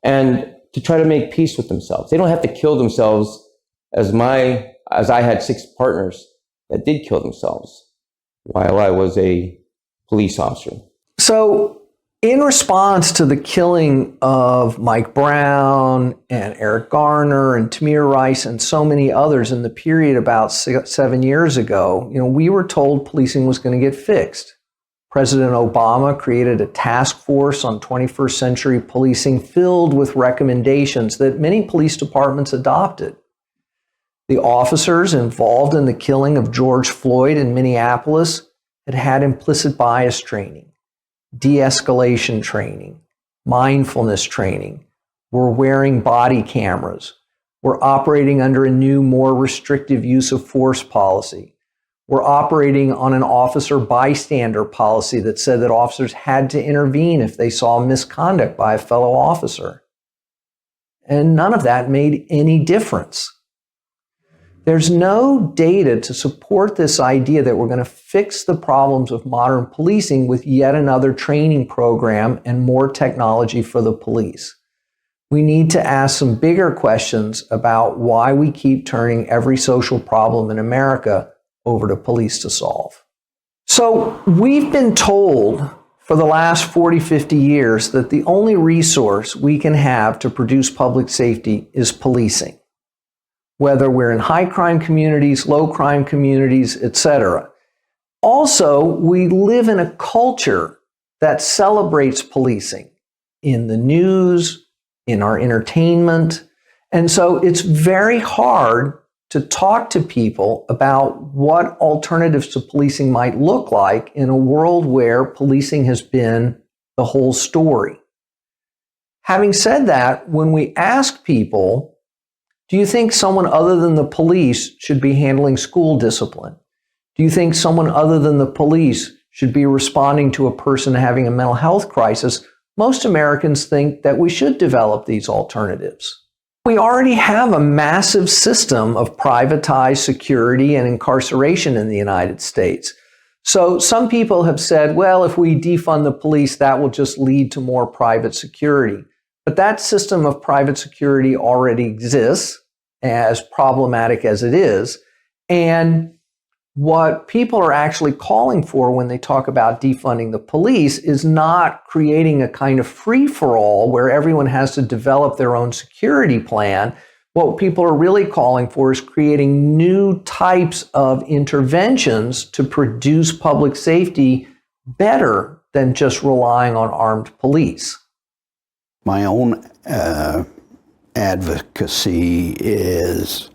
and to try to make peace with themselves. They don't have to kill themselves as I had 6 partners that did kill themselves while I was a police officer. So, in response to the killing of Mike Brown and Eric Garner and Tamir Rice and so many others in the period about 7 years ago, we were told policing was going to get fixed. President Obama created a task force on 21st century policing filled with recommendations that many police departments adopted. The officers involved in the killing of George Floyd in Minneapolis had implicit bias training, de-escalation training, mindfulness training, were wearing body cameras, were operating under a new, more restrictive use of force policy, were operating on an officer bystander policy that said that officers had to intervene if they saw misconduct by a fellow officer. And none of that made any difference. There's no data to support this idea that we're going to fix the problems of modern policing with yet another training program and more technology for the police. We need to ask some bigger questions about why we keep turning every social problem in America over to police to solve. So we've been told for the last 40, 50 years that the only resource we can have to produce public safety is policing, whether we're in high crime communities, low crime communities, etc. Also, we live in a culture that celebrates policing in the news, in our entertainment. And so it's very hard to talk to people about what alternatives to policing might look like in a world where policing has been the whole story. Having said that, when we ask people, do you think someone other than the police should be handling school discipline? Do you think someone other than the police should be responding to a person having a mental health crisis? Most Americans think that we should develop these alternatives. We already have a massive system of privatized security and incarceration in the United States. So some people have said, well, if we defund the police, that will just lead to more private security. But that system of private security already exists, as problematic as it is. And what people are actually calling for when they talk about defunding the police is not creating a kind of free-for-all where everyone has to develop their own security plan. What people are really calling for is creating new types of interventions to produce public safety better than just relying on armed police. My own advocacy is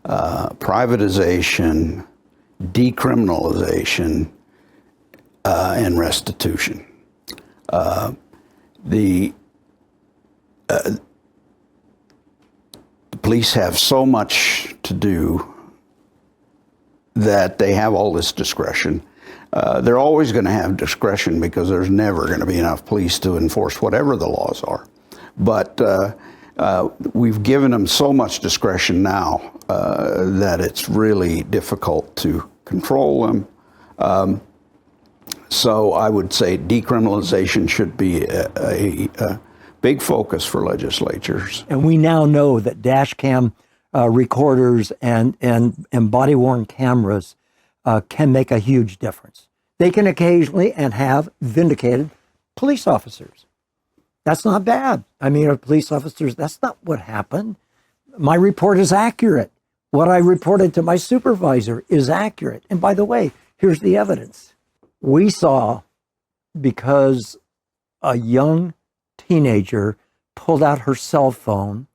privatization, decriminalization, and restitution. The police have so much to do that they have all this discretion. They're always going to have discretion because there's never going to be enough police to enforce whatever the laws are. But we've given them so much discretion now that it's really difficult to control them. So I would say decriminalization should be a big focus for legislatures. And we now know that dash cam recorders and body-worn cameras can make a huge difference. They can occasionally and have vindicated police officers. That's not bad. I mean, police officers, that's not what happened. My report is accurate. What I reported to my supervisor is accurate. And by the way, here's the evidence. We saw, because a young teenager pulled out her cell phone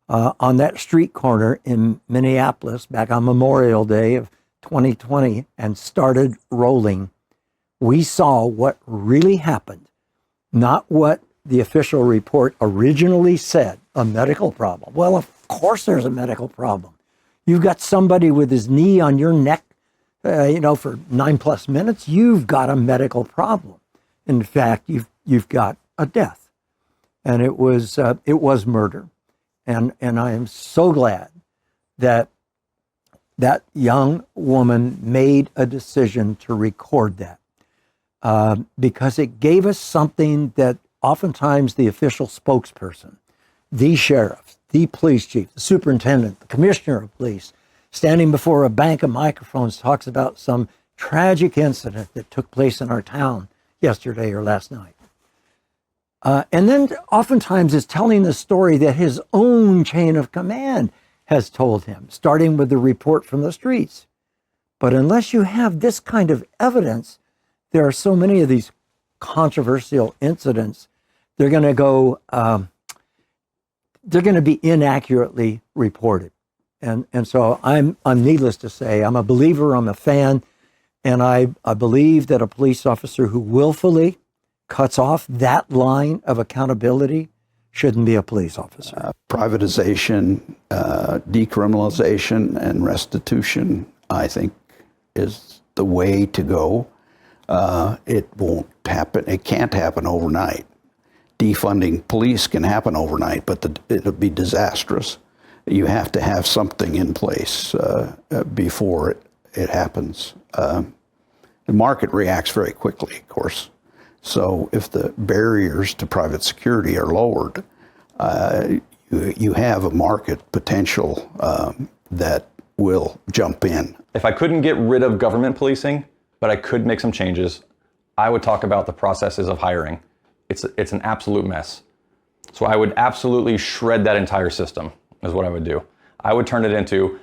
on that street corner in Minneapolis back on Memorial Day of 2020 and started rolling. We saw what really happened, not what the official report originally said, a medical problem. Well, of course there's a medical problem. You've got somebody with his knee on your neck, for 9+ minutes, you've got a medical problem. In fact, you've got a death. And it was murder. And I am so glad that that young woman made a decision to record that because it gave us something that oftentimes the official spokesperson, the sheriff, the police chief, the superintendent, the commissioner of police, standing before a bank of microphones talks about some tragic incident that took place in our town yesterday or last night. And then oftentimes is telling the story that his own chain of command has told him, starting with the report from the streets. But unless you have this kind of evidence, there are so many of these controversial incidents, they're going to go, they're going to be inaccurately reported. And so I'm needless to say, I'm a believer, I'm a fan, and I believe that a police officer who willfully cuts off that line of accountability shouldn't be a police officer. Privatization, decriminalization, and restitution, I think, is the way to go. It won't happen. It can't happen overnight. Defunding police can happen overnight, but it'll be disastrous. You have to have something in place before it happens. The market reacts very quickly, of course. So if the barriers to private security are lowered, you have a market potential that will jump in. If I couldn't get rid of government policing, but but I could make some changes. I would talk about the processes of hiring. It's an absolute mess. So I would absolutely shred that entire system is what I would do. I would turn it into,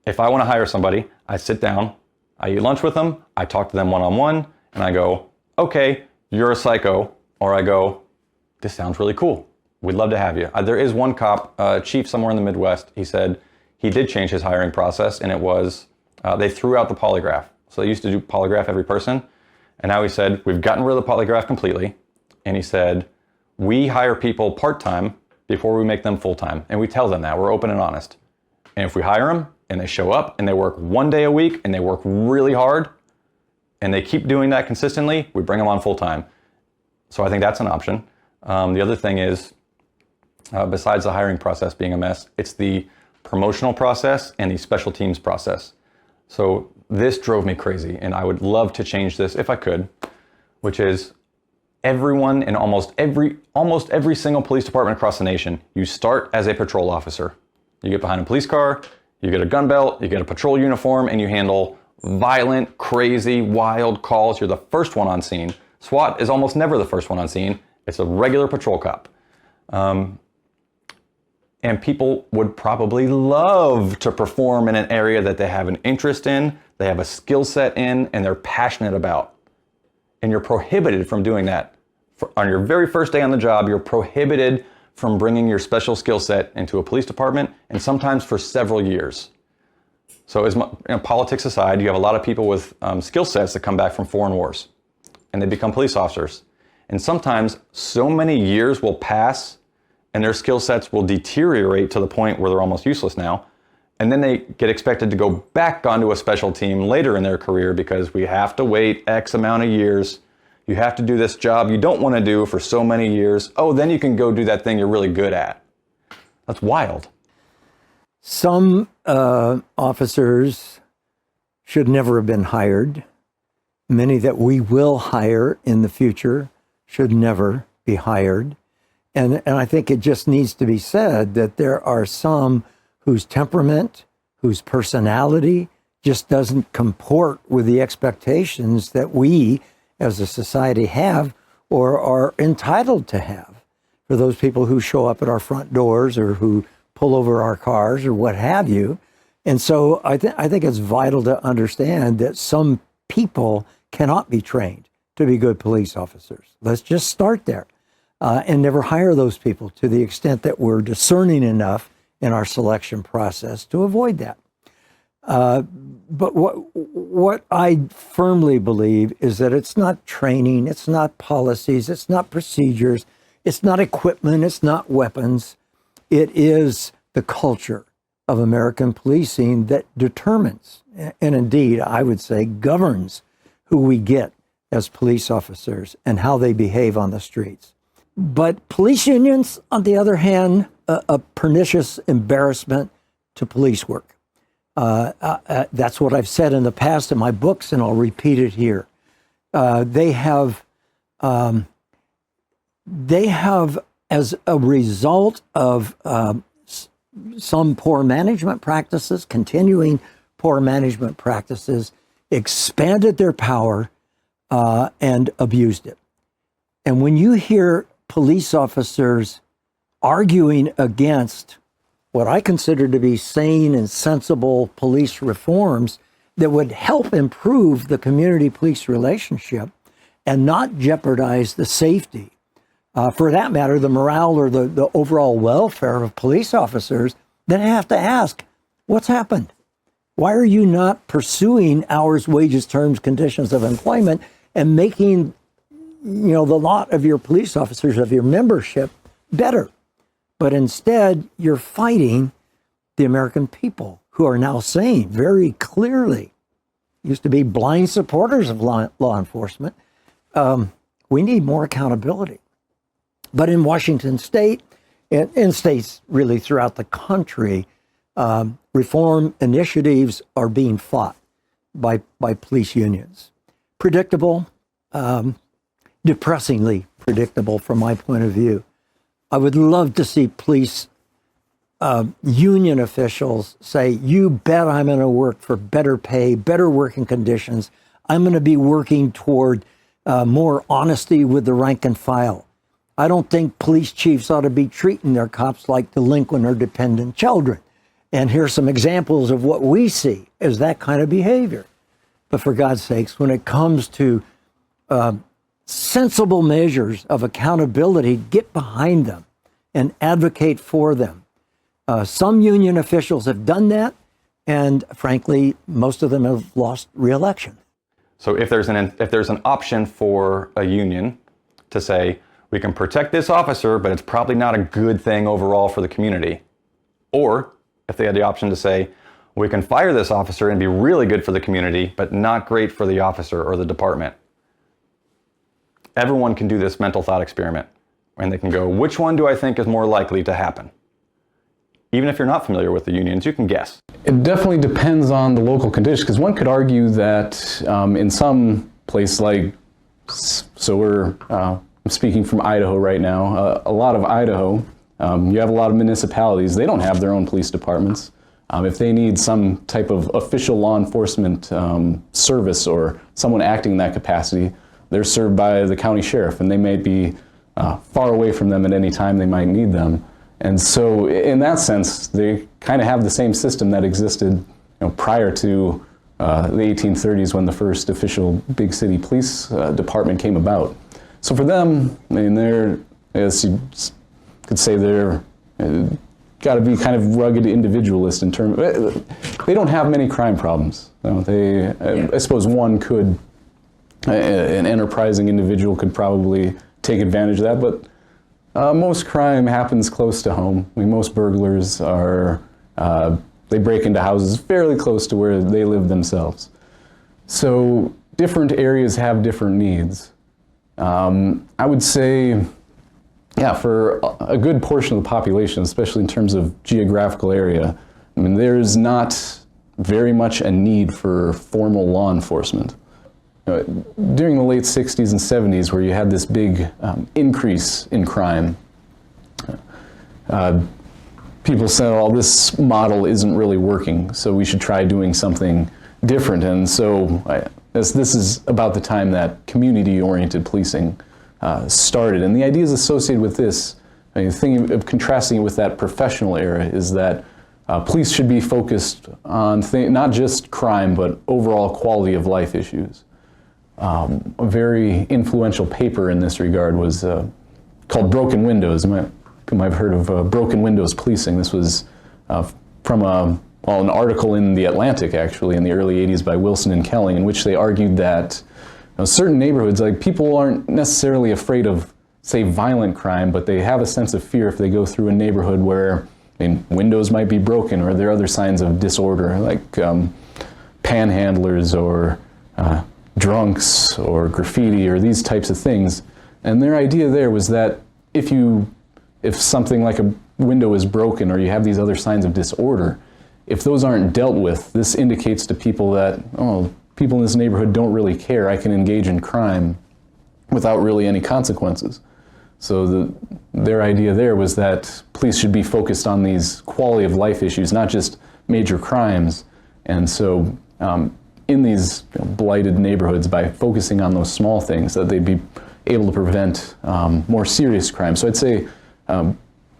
if I want to hire somebody, I sit down, I eat lunch with them, I talk to them one-on-one, and I go, okay, you're a psycho, or I go, this sounds really cool. We'd love to have you. There is one cop, chief somewhere in the Midwest, he said he did change his hiring process, and it was, they threw out the polygraph. So they used to do polygraph every person, and now he said, we've gotten rid of the polygraph completely, and he said, we hire people part-time before we make them full-time, and we tell them that, we're open and honest. And if we hire them, and they show up, and they work 1 day a week, and they work really hard, and they keep doing that consistently, we bring them on full-time. So I think that's an option. The other thing is, besides the hiring process being a mess, it's the promotional process and the special teams process. So this drove me crazy, and I would love to change this if I could, which is everyone in almost every single police department across the nation, you start as a patrol officer. You get behind a police car, you get a gun belt, you get a patrol uniform, and you handle violent, crazy, wild calls. You're the first one on scene. SWAT is almost never the first one on scene. It's a regular patrol cop. And people would probably love to perform in an area that they have an interest in, they have a skill set in, and they're passionate about. And you're prohibited from doing that. On your very first day on the job, you're prohibited from bringing your special skill set into a police department, and sometimes for several years. So as politics aside, you have a lot of people with skill sets that come back from foreign wars, and they become police officers. And sometimes so many years will pass, and their skill sets will deteriorate to the point where they're almost useless now. And then they get expected to go back onto a special team later in their career because we have to wait X amount of years. You have to do this job you don't want to do for so many years. Oh, then you can go do that thing you're really good at. That's wild. Some officers should never have been hired. Many that we will hire in the future should never be hired. And I think it just needs to be said that there are some whose temperament, whose personality just doesn't comport with the expectations that we as a society have or are entitled to have for those people who show up at our front doors or who pull over our cars or what have you. And so I think it's vital to understand that some people cannot be trained to be good police officers. Let's just start there and never hire those people to the extent that we're discerning enough in our selection process to avoid that. But what I firmly believe is that it's not training, it's not policies, it's not procedures, it's not equipment, it's not weapons. It is the culture of American policing that determines, and indeed, I would say governs, who we get as police officers and how they behave on the streets. But police unions, on the other hand, a pernicious embarrassment to police work. That's what I've said in the past in my books, and I'll repeat it here. They have, as a result of some poor management practices, continuing poor management practices, expanded their power and abused it. And when you hear police officers arguing against what I consider to be sane and sensible police reforms that would help improve the community-police relationship and not jeopardize the safety, for that matter, the morale or the overall welfare of police officers, then I have to ask, what's happened? Why are you not pursuing hours, wages, terms, conditions of employment and making, the lot of your police officers, of your membership, better? But instead, you're fighting the American people who are now saying very clearly, used to be blind supporters of law enforcement, we need more accountability. But in Washington State, and in states really throughout the country, reform initiatives are being fought by police unions. Predictable, depressingly predictable from my point of view. I would love to see police union officials say, you bet I'm going to work for better pay, better working conditions. I'm going to be working toward more honesty with the rank and file. I don't think police chiefs ought to be treating their cops like delinquent or dependent children. And here's some examples of what we see as that kind of behavior. But for God's sakes, when it comes to sensible measures of accountability, get behind them and advocate for them. Some union officials have done that, and frankly, most of them have lost re-election. So if there's an option for a union to say, we can protect this officer, but it's probably not a good thing overall for the community. Or if they had the option to say, we can fire this officer and be really good for the community, but not great for the officer or the department. Everyone can do this mental thought experiment, and they can go, which one do I think is more likely to happen? Even if you're not familiar with the unions, you can guess. It definitely depends on the local conditions, because one could argue that in some place like, I'm speaking from Idaho right now, a lot of Idaho, you have a lot of municipalities, they don't have their own police departments. If they need some type of official law enforcement service or someone acting in that capacity, they're served by the county sheriff, and they may be far away from them at any time they might need them. And so in that sense, they kind of have the same system that existed prior to the 1830s when the first official big city police department came about. So for them, I mean, they're, as you could say, they're got to be kind of rugged individualist in terms. They don't have many crime problems. I suppose one could, an enterprising individual could probably take advantage of that, but most crime happens close to home. I mean, most burglars are, they break into houses fairly close to where they live themselves. So different areas have different needs. I would say, yeah, for a good portion of the population, especially in terms of geographical area, I mean, there's not very much a need for formal law enforcement. During the late 60s and 70s, where you had this big increase in crime, people said, oh, this model isn't really working, so we should try doing something different. And so this is about the time that community-oriented policing started. And the ideas associated with this, I mean, thinking of contrasting it with that professional era, is that police should be focused on not just crime, but overall quality of life issues. A very influential paper in this regard was called Broken Windows. You might have heard of Broken Windows Policing. This was from an article in The Atlantic, actually, in the early 80s by Wilson and Kelly, in which they argued that certain neighborhoods, like, people aren't necessarily afraid of, say, violent crime, but they have a sense of fear if they go through a neighborhood where, I mean, windows might be broken, or there are other signs of disorder, like panhandlers or drunks or graffiti or these types of things. And their idea there was that if something like a window is broken or you have these other signs of disorder, if those aren't dealt with, this indicates to people that, oh, people in this neighborhood don't really care. I can engage in crime without really any consequences. So their idea there was that police should be focused on these quality of life issues, not just major crimes. And so in these blighted neighborhoods, by focusing on those small things, that they'd be able to prevent more serious crime. So I'd say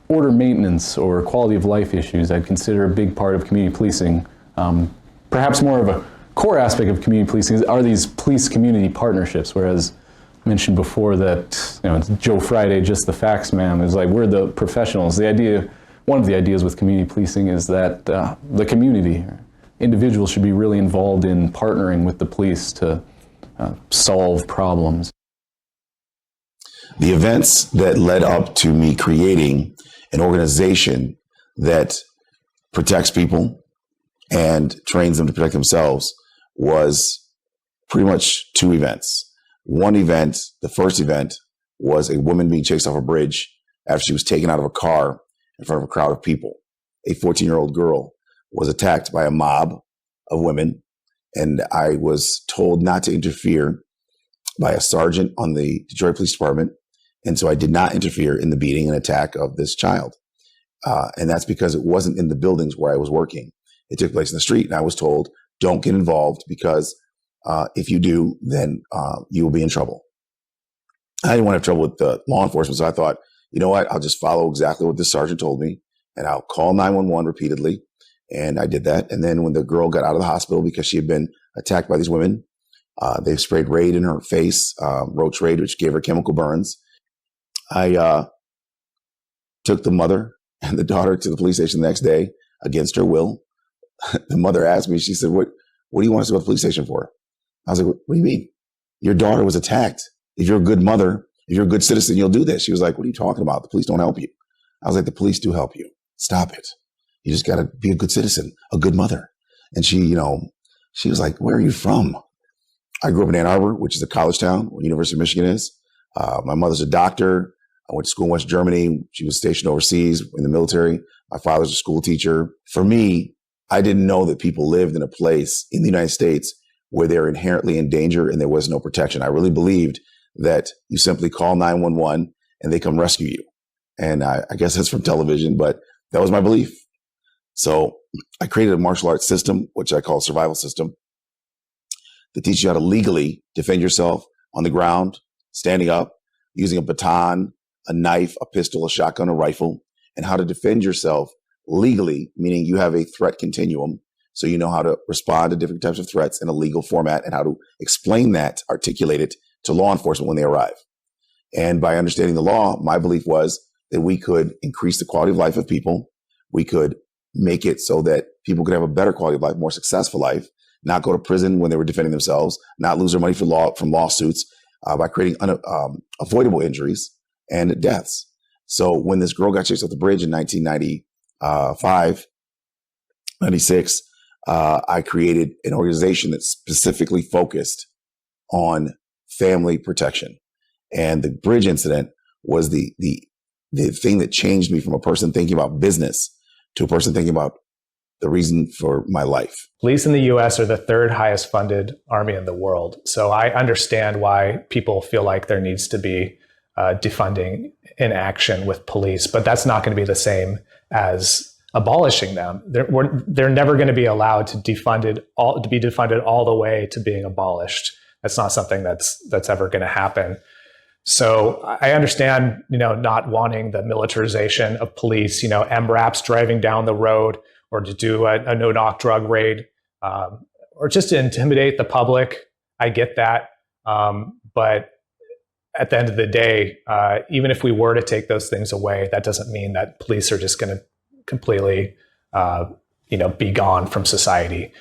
order maintenance or quality of life issues I'd consider a big part of community policing. Perhaps more of a core aspect of community policing are these police-community partnerships, whereas I mentioned before that it's Joe Friday, just the facts man. It's like, we're the professionals. The idea, one of the ideas with community policing is that the community, individuals should be really involved in partnering with the police to solve problems. The events that led up to me creating an organization that protects people and trains them to protect themselves was pretty much two events. One event, the first event, was a woman being chased off a bridge after she was taken out of a car in front of a crowd of people. A 14-year-old girl was attacked by a mob of women, and I was told not to interfere by a sergeant on the Detroit Police Department, and so I did not interfere in the beating and attack of this child. And that's because it wasn't in the buildings where I was working. It took place in the street, and I was told, don't get involved because If you do, then you will be in trouble. I didn't want to have trouble with the law enforcement, so I thought, you know what, I'll just follow exactly what this sergeant told me, and I'll call 911 repeatedly. And I did that. And then when the girl got out of the hospital because she had been attacked by these women, they sprayed Raid in her face, Roach Raid, which gave her chemical burns. I took the mother and the daughter to the police station the next day against her will. The mother asked me, she said, what do you want us to go to the police station for? I was like, what do you mean? Your daughter was attacked. If you're a good mother, if you're a good citizen, you'll do this. She was like, what are you talking about? The police don't help you. I was like, the police do help you. Stop it. You just got to be a good citizen, a good mother. And she, she was like, where are you from? I grew up in Ann Arbor, which is a college town where University of Michigan is. My mother's a doctor. I went to school in West Germany. She was stationed overseas in the military. My father's a school teacher. For me, I didn't know that people lived in a place in the United States where they're inherently in danger and there was no protection. I really believed that you simply call 911 and they come rescue you. And I guess that's from television, but that was my belief. So I created a martial arts system, which I call a survival system, that teaches you how to legally defend yourself on the ground, standing up, using a baton, a knife, a pistol, a shotgun, a rifle, and how to defend yourself legally, meaning you have a threat continuum. So you know how to respond to different types of threats in a legal format and how to explain that, articulate it to law enforcement when they arrive. And by understanding the law, my belief was that we could increase the quality of life of people. We could make it so that people could have a better quality of life, more successful life, not go to prison when they were defending themselves, not lose their money from lawsuits, by creating avoidable injuries and deaths. So when this girl got chased off the bridge in 1995, 96, I created an organization that specifically focused on family protection. And the bridge incident was the thing that changed me from a person thinking about business to a person thinking about the reason for my life. Police in the US are the third highest funded army in the world. So I understand why people feel like there needs to be defunding in action with police, but that's not going to be the same as abolishing them. They're never going to be allowed to be defunded all the way to being abolished. That's not something that's ever going to happen. So I understand, not wanting the militarization of police, MRAPs driving down the road, or to do a no-knock drug raid, or just to intimidate the public. I get that. But at the end of the day, even if we were to take those things away, that doesn't mean that police are just going to completely, be gone from society.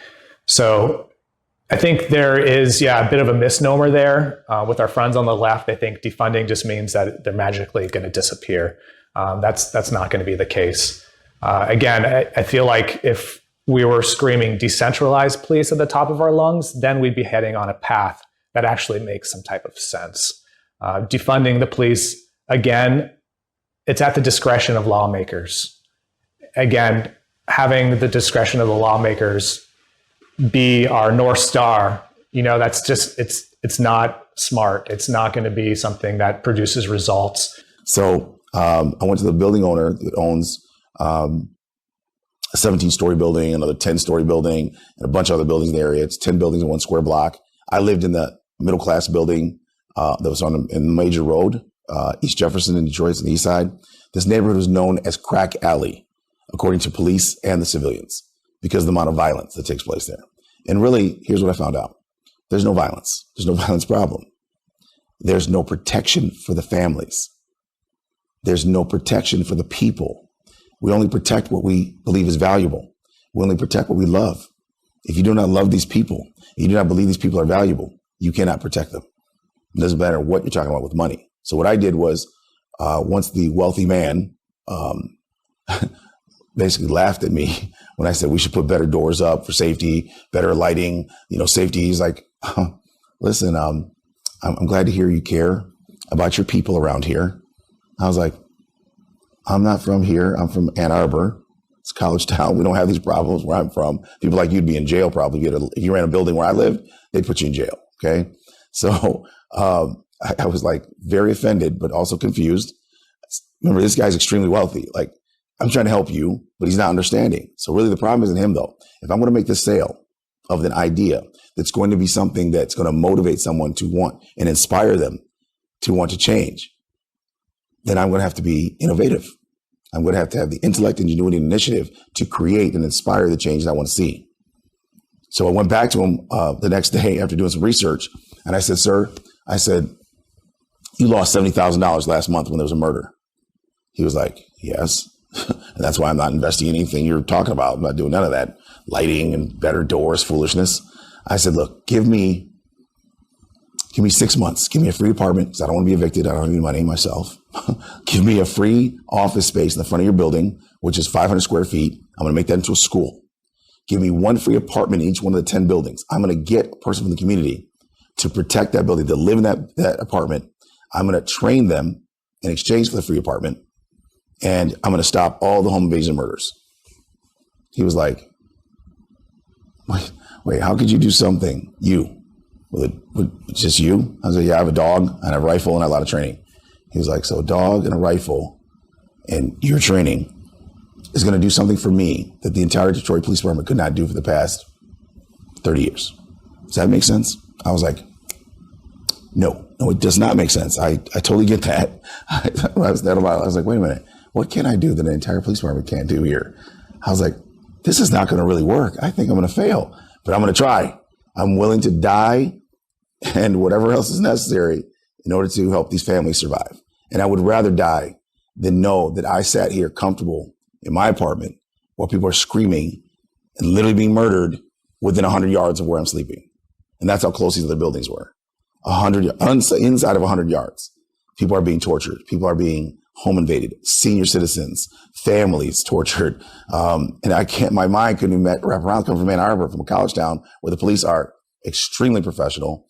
So I think there is, a bit of a misnomer there with our friends on the left. They think defunding just means that they're magically going to disappear. That's not going to be the case. Again, I feel like if we were screaming decentralized police at the top of our lungs, then we'd be heading on a path that actually makes some type of sense. Defunding the police, again, it's at the discretion of lawmakers. Again, having the discretion of the lawmakers be our North Star, that's just, it's not smart. It's not going to be something that produces results. So I went to the building owner that owns a 17-story building, another 10-story building, and a bunch of other buildings in the area. It's 10 buildings in one square block. I lived in the middle-class building that was in the major road, East Jefferson in Detroit, on the east side. This neighborhood was known as Crack Alley, according to police and the civilians, because of the amount of violence that takes place there. And really, here's what I found out. There's no violence. There's no violence problem. There's no protection for the families. There's no protection for the people. We only protect what we believe is valuable. We only protect what we love. If you do not love these people, you do not believe these people are valuable, you cannot protect them. It doesn't matter what you're talking about with money. So what I did was, once the wealthy man basically laughed at me when I said we should put better doors up for safety, better lighting, safety. He's like, listen, I'm glad to hear you care about your people around here. I was like, I'm not from here. I'm from Ann Arbor. It's a college town. We don't have these problems where I'm from. People like you'd be in jail probably. If you ran a building where I lived, they'd put you in jail. Okay. So I was like very offended, but also confused. Remember, this guy's extremely wealthy. Like, I'm trying to help you, but he's not understanding. So really the problem isn't him though. If I'm going to make this sale, of an idea that's going to be something that's going to motivate someone to want and inspire them to want to change, then I'm going to have to be innovative. I'm going to have the intellect, ingenuity, and initiative to create and inspire the change that I want to see. So I went back to him the next day after doing some research, and I said, sir, I said, you lost $70,000 last month when there was a murder. He was like, yes. And that's why I'm not investing in anything you're talking about. I'm not doing none of that lighting and better doors foolishness. I said, look, give me 6 months. Give me a free apartment because I don't want to be evicted. I don't have any money myself. Give me a free office space in the front of your building, which is 500 square feet. I'm going to make that into a school. Give me one free apartment in each one of the 10 buildings. I'm going to get a person from the community to protect that building, to live in that apartment. I'm going to train them in exchange for the free apartment. And I'm going to stop all the home invasion murders. He was like, wait, how could you do something, with just you? I was like, yeah, I have a dog and a rifle and a lot of training. He was like, so a dog and a rifle and your training is going to do something for me that the entire Detroit Police Department could not do for the past 30 years. Does that make sense? I was like, no, it does not make sense. I totally get that. I was like, wait a minute. What can I do that an entire police department can't do here? I was like, this is not going to really work. I think I'm going to fail, but I'm going to try. I'm willing to die and whatever else is necessary in order to help these families survive. And I would rather die than know that I sat here comfortable in my apartment while people are screaming and literally being murdered within 100 yards of where I'm sleeping. And that's how close these other buildings were. Inside of 100 yards, people are being tortured. People are being home invaded, senior citizens, families tortured. And my mind couldn't even wrap around coming from Ann Arbor, from a college town where the police are extremely professional,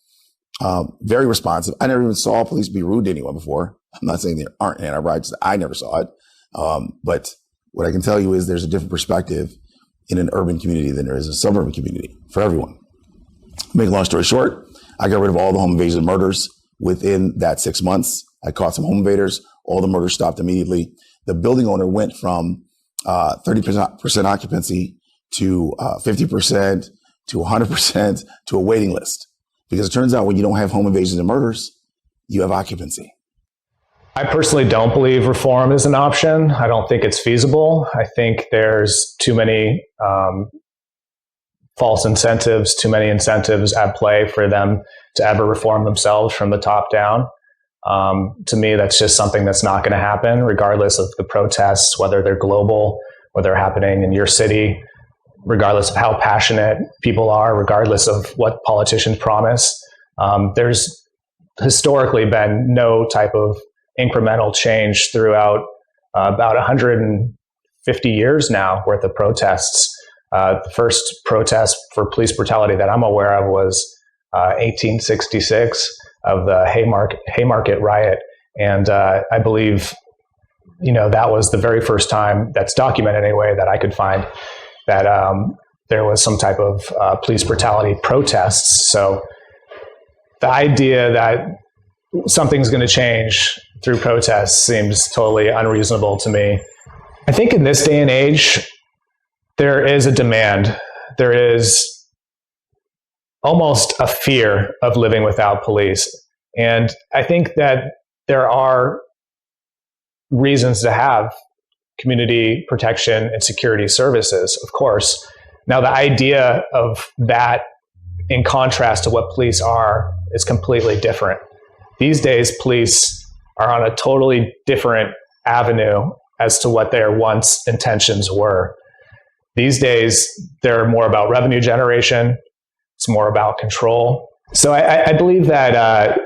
very responsive. I never even saw police be rude to anyone before. I'm not saying there aren't in Ann Arbor, I never saw it. But what I can tell you is there's a different perspective in an urban community than there is a suburban community for everyone. Make a long story short, I got rid of all the home invasion murders within that 6 months. I caught some home invaders. All the murders stopped immediately. The building owner went from 30% occupancy to 50% to 100% to a waiting list. Because it turns out when you don't have home invasions and murders, you have occupancy. I personally don't believe reform is an option. I don't think it's feasible. I think there's too many false incentives, too many incentives at play for them to ever reform themselves from the top down. To me, that's just something that's not going to happen, regardless of the protests, whether they're global, whether they're happening in your city, regardless of how passionate people are, regardless of what politicians promise. There's historically been no type of incremental change throughout about 150 years now worth of protests. The first protest for police brutality that I'm aware of was 1866 of the Haymarket riot. And I believe, that was the very first time that's documented anyway that I could find that there was some type of police brutality protests. So the idea that something's going to change through protests seems totally unreasonable to me. I think in this day and age, there is a demand. There is almost a fear of living without police. And I think that there are reasons to have community protection and security services, of course. Now, the idea of that in contrast to what police are is completely different. These days, police are on a totally different avenue as to what their once intentions were. These days, they're more about revenue generation. It's more about control. So I believe that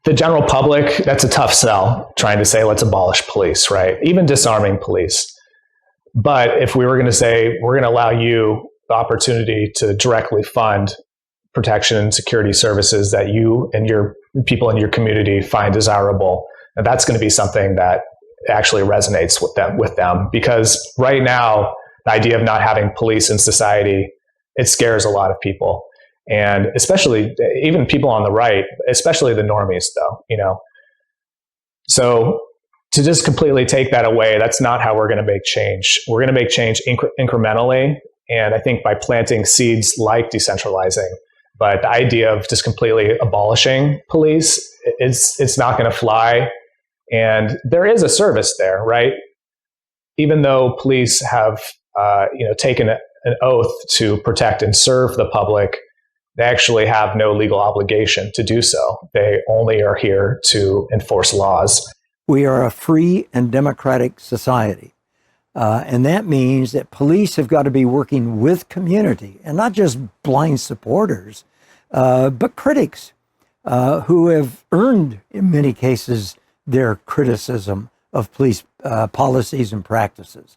the general public, that's a tough sell, trying to say, let's abolish police, right? Even disarming police. But if we were going to say, we're going to allow you the opportunity to directly fund protection and security services that you and your people in your community find desirable, and that's going to be something that actually resonates with them. Because right now, the idea of not having police in society, it scares a lot of people. And especially even people on the right, especially the normies though, So to just completely take that away, that's not how we're going to make change. We're going to make change incrementally. And I think by planting seeds like decentralizing, but the idea of just completely abolishing police, it's not going to fly. And there is a service there, right? Even though police have taken an oath to protect and serve the public, they actually have no legal obligation to do so. They only are here to enforce laws. We are a free and democratic society. And that means that police have got to be working with community, and not just blind supporters, but critics who have earned, in many cases, their criticism of police policies and practices.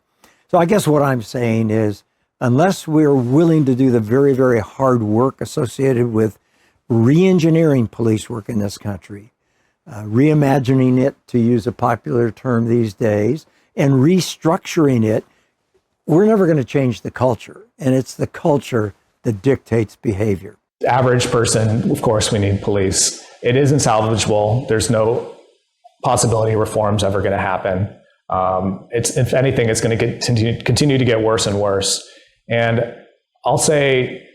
So I guess what I'm saying is, unless we're willing to do the very, very hard work associated with re-engineering police work in this country, reimagining it, to use a popular term these days, and restructuring it, we're never going to change the culture. And it's the culture that dictates behavior. Average person, of course, we need police. It isn't salvageable. There's no possibility reform's ever going to happen. If anything, it's going to continue to get worse and worse. And I'll say,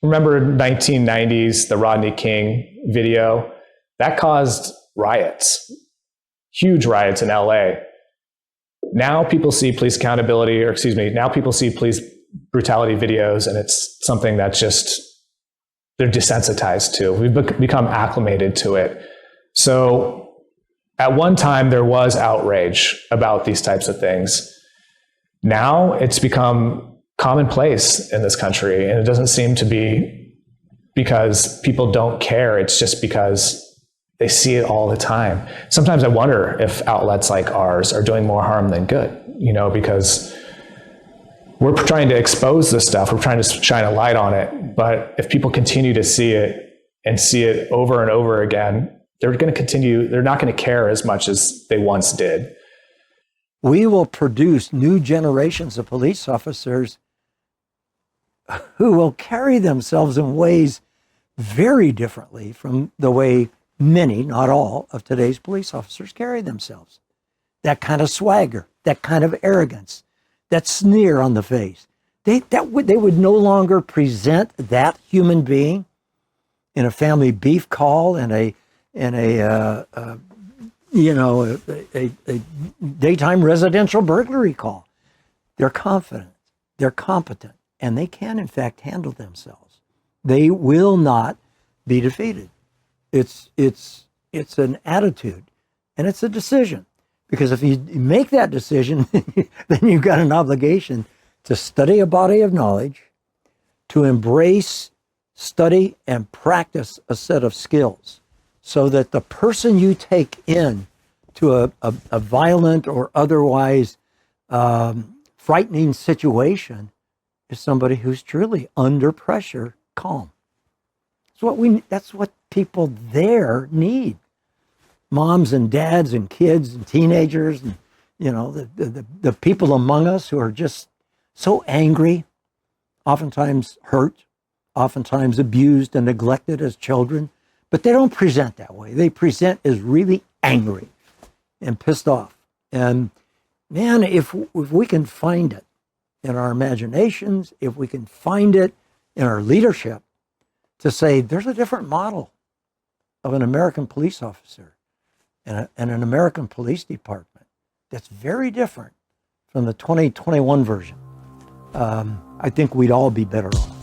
remember 1990s, the Rodney King video? That caused riots, huge riots in LA. Now people see police accountability, now people see police brutality videos, and it's something that's just, they're desensitized to. We've become acclimated to it. So at one time, there was outrage about these types of things. Now it's become commonplace in this country, and it doesn't seem to be because people don't care. It's just because they see it all the time. Sometimes I wonder if outlets like ours are doing more harm than good, because we're trying to expose this stuff. We're trying to shine a light on it. But if people continue to see it and see it over and over again, they're not going to care as much as they once did. We will produce new generations of police officers who will carry themselves in ways very differently from the way many, not all, of today's police officers carry themselves. That kind of swagger, that kind of arrogance, that sneer on the face. They would no longer present that human being in a family beef call, in a daytime residential burglary call. They're confident, they're competent, and they can, in fact, handle themselves. They will not be defeated. It's an attitude, and it's a decision. Because if you make that decision, then you've got an obligation to study a body of knowledge, to embrace, study, and practice a set of skills, so that the person you take in to a violent or otherwise frightening situation is somebody who's truly under pressure, calm. That's what people there need. Moms and dads and kids and teenagers and the people among us who are just so angry, oftentimes hurt, oftentimes abused and neglected as children, but they don't present that way. They present as really angry and pissed off. And man, if we can find it in our imaginations, if we can find it in our leadership, to say there's a different model of an American police officer and an American police department that's very different from the 2021 version, I think we'd all be better off.